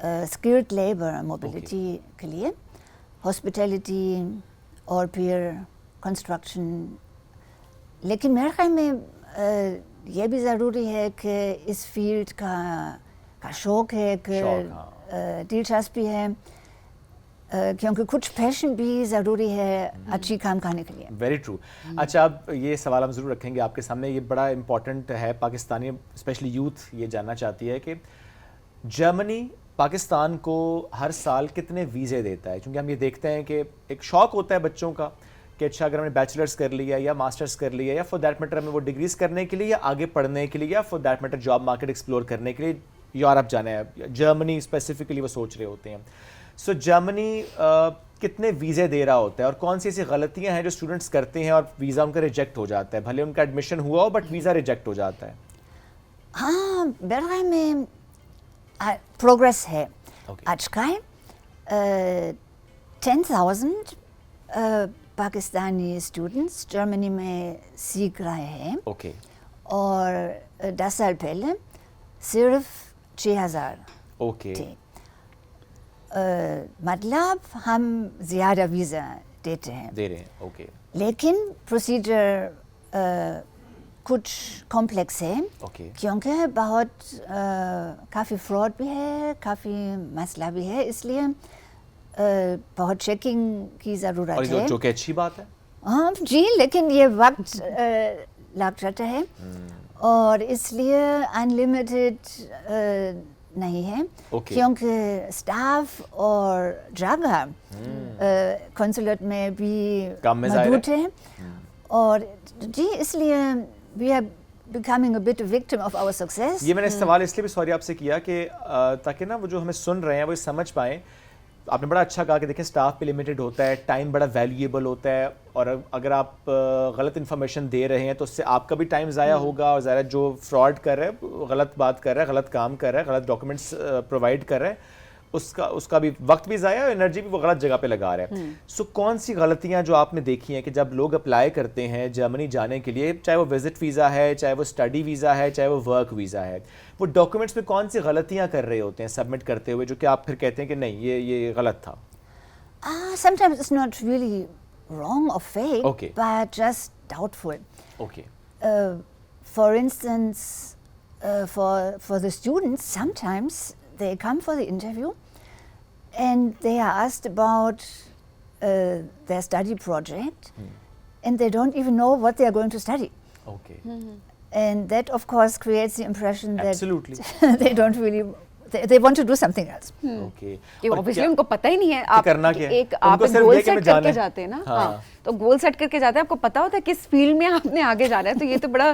اسکلڈ لیبر موبلٹی کے لیے، ہاسپٹیلٹی اور پھر کنسٹرکشن. لیکن میرے خیال میں یہ بھی ضروری ہے کہ اس فیلڈ کا شوق ہے، کہ دلچسپی ہے، کیونکہ کچھ پیشن بھی ضروری ہے اچھی کام کرنے کے لیے. Very true. اچھا اب یہ سوال ہم ضرور رکھیں گے آپ کے سامنے، یہ بڑا امپورٹنٹ ہے، پاکستانی اسپیشلی یوتھ یہ جاننا چاہتی ہے کہ جرمنی پاکستان کو ہر سال کتنے ویزے دیتا ہے؟ کیونکہ ہم یہ دیکھتے ہیں کہ ایک شوق ہوتا ہے بچوں کا کہ اچھا اگر ہم نے بیچلرس کر لیا یا ماسٹرس کر لیا یا فور دیٹ میٹر ہمیں وہ ڈگریز کرنے کے لیے یا آگے پڑھنے کے لیے یا for that matter job market explore کرنے کے لیے یورپ جانا ہے، جرمنی اسپیسیفکلی وہ سوچ رہے ہوتے ہیں. سو جرمنی کتنے ویزے دے رہا ہوتا ہے اور کون سی ایسی غلطیاں ہیں جو اسٹوڈنٹس کرتے ہیں اور ویزا ان کا ریجیکٹ ہو جاتا ہے، بھلے ان کا ایڈمیشن ہوا ہو بٹ ویزا ریجیکٹ ہو جاتا ہے؟ ہاں میرے میں پروگریس ہے. آج کل 10,000 پاکستانی اسٹوڈنٹس جرمنی میں سیکھ رہے ہیں، اور 10 سال پہلے صرف 6,000 تھے. مطلب ہم زیادہ ویزا دیتے ہیں، لیکن پروسیجر کچھ کمپلیکس ہے، کیونکہ بہت کافی فراڈ بھی ہے، کافی مسئلہ بھی ہے، اس لیے بہت چیکنگ کی ضرورت ہے. جو کہ اچھی بات ہے. ہاں جی، لیکن یہ وقت لگ جاتا ہے اور اس لیے انلمیٹڈ نہیں ہے، کیونکہ اسٹاف اور جگہ کنسولیٹ میں بھی محدود ہے. اور جی اس لیے we are becoming a bit a victim of our success. یہ میں نے سوال اس لیے بھی سوری آپ سے کیا کہ تاکہ نا وہ جو ہمیں سن رہے ہیں وہ سمجھ پائیں. آپ نے بڑا اچھا کہا کہ دیکھیں اسٹاف پہ لمیٹڈ ہوتا ہے، ٹائم بڑا ویلیویبل ہوتا ہے، اور اگر آپ غلط انفارمیشن دے رہے ہیں تو اس سے آپ کا بھی ٹائم ضائع ہوگا، اور ظاہر جو فراڈ کر رہا ہے، غلط بات کر رہا ہے، غلط کام کر رہا ہے، غلط ڈاکومنٹس پرووائڈ کر رہا ہے، اس کا بھی وقت بھی ضائع اور انرجی بھی وہ غلط جگہ پہ لگا رہا ہے. سو کون سی غلطیاں جو آپ نے دیکھی ہیں کہ جب لوگ اپلائی کرتے ہیں جرمنی جانے کے لیے، چاہے وہ وزٹ ویزا ہے، چاہے وہ اسٹڈی ویزا ہے، چاہے وہ ورک ویزا ہے، وہ ڈاکومنٹس میں کون سی غلطیاں کر رہے ہوتے ہیں سبمٹ کرتے ہوئے جو کہ آپ پھر کہتے ہیں کہ نہیں یہ غلط تھا؟ Sometimes it's not really wrong or fake, but just doubtful. For instance, for the students, sometimes they come for the interview and they are asked about their study project, and they don't even know what they are going to study. And that of course creates the impression that they don't really they want to do something else. Obviously ان کو پتہ ہی نہیں ہے آپ ایک آپ گول سیٹ کر کے جاتے ہیں نا، تو گول سیٹ کر کے جاتے ہیں، آپ کو پتہ ہوتا ہے کس فیلڈ میں آپ نے آگے جانا ہے. تو یہ تو بڑا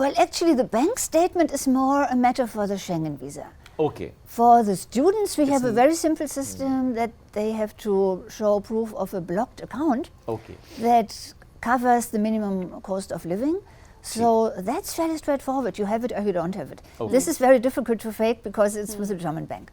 Well, actually, the bank statement is more a matter for the Schengen visa. Okay. For the students, we have a very simple system that they have to show proof of a blocked account Okay. that covers the minimum cost of living. So that's fairly straightforward. You have it or you don't have it. Okay. This is very difficult to fake because it's with a German bank.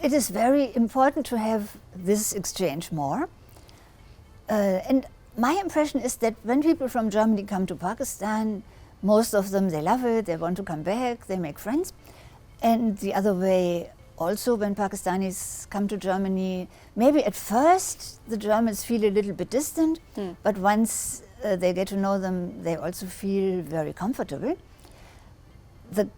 it is very important to have this exchange more. And my impression is that when people from Germany come to Pakistan, most of them, they love it, they want to come back, they make friends. And the other way also, when Pakistanis come to Germany, maybe at first the Germans feel a little bit distant, but once they get to know them, they also feel very comfortable. The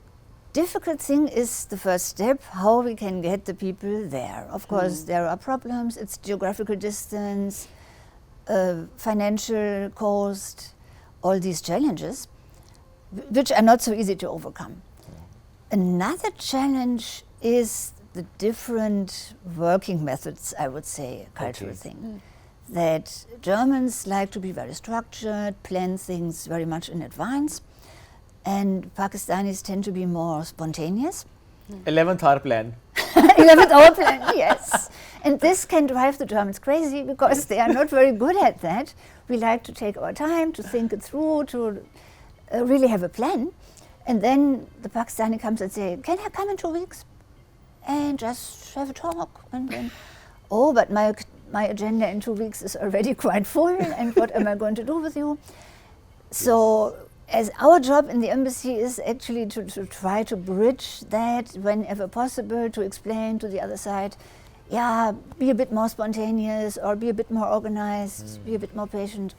difficult thing is the first step, how we can get the people there. Of course, there are problems, it's geographical distance, financial cost, all these challenges, which are not so easy to overcome. Another challenge is the different working methods, I would say, cultural thing. That Germans like to be very structured, plan things very much in advance, and Pakistanis tend to be more spontaneous. 11th hour plan. 11th hour plan, yes. And this can drive the Germans crazy because they are not very good at that. We like to take our time to think it through, to really have a plan. And then the Pakistani comes and say, can I come in 2 weeks? And just have a talk. And then, oh, but my agenda in 2 weeks is already quite full, and what am I going to do with you? So, as our job in the embassy is actually to try to bridge that whenever possible, to explain to the other side, yeah, be a bit more spontaneous or be a bit more organized, be a bit more patient.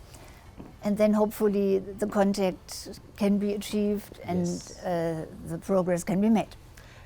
And then hopefully the contact can be achieved and the progress can be made.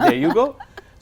There you go.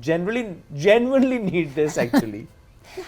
genuinely need this actually.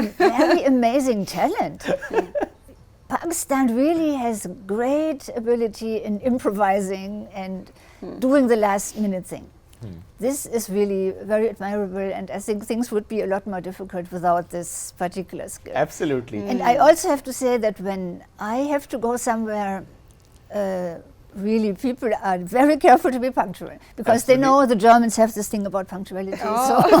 a very amazing talent. Pakistan really has great ability in improvising and doing the last minute thing. This is really very admirable, and I think things would be a lot more difficult without this particular skill. Absolutely. And I also have to say that when I have to go somewhere, really people are very careful to be punctual because they know the Germans have this thing about punctuality. So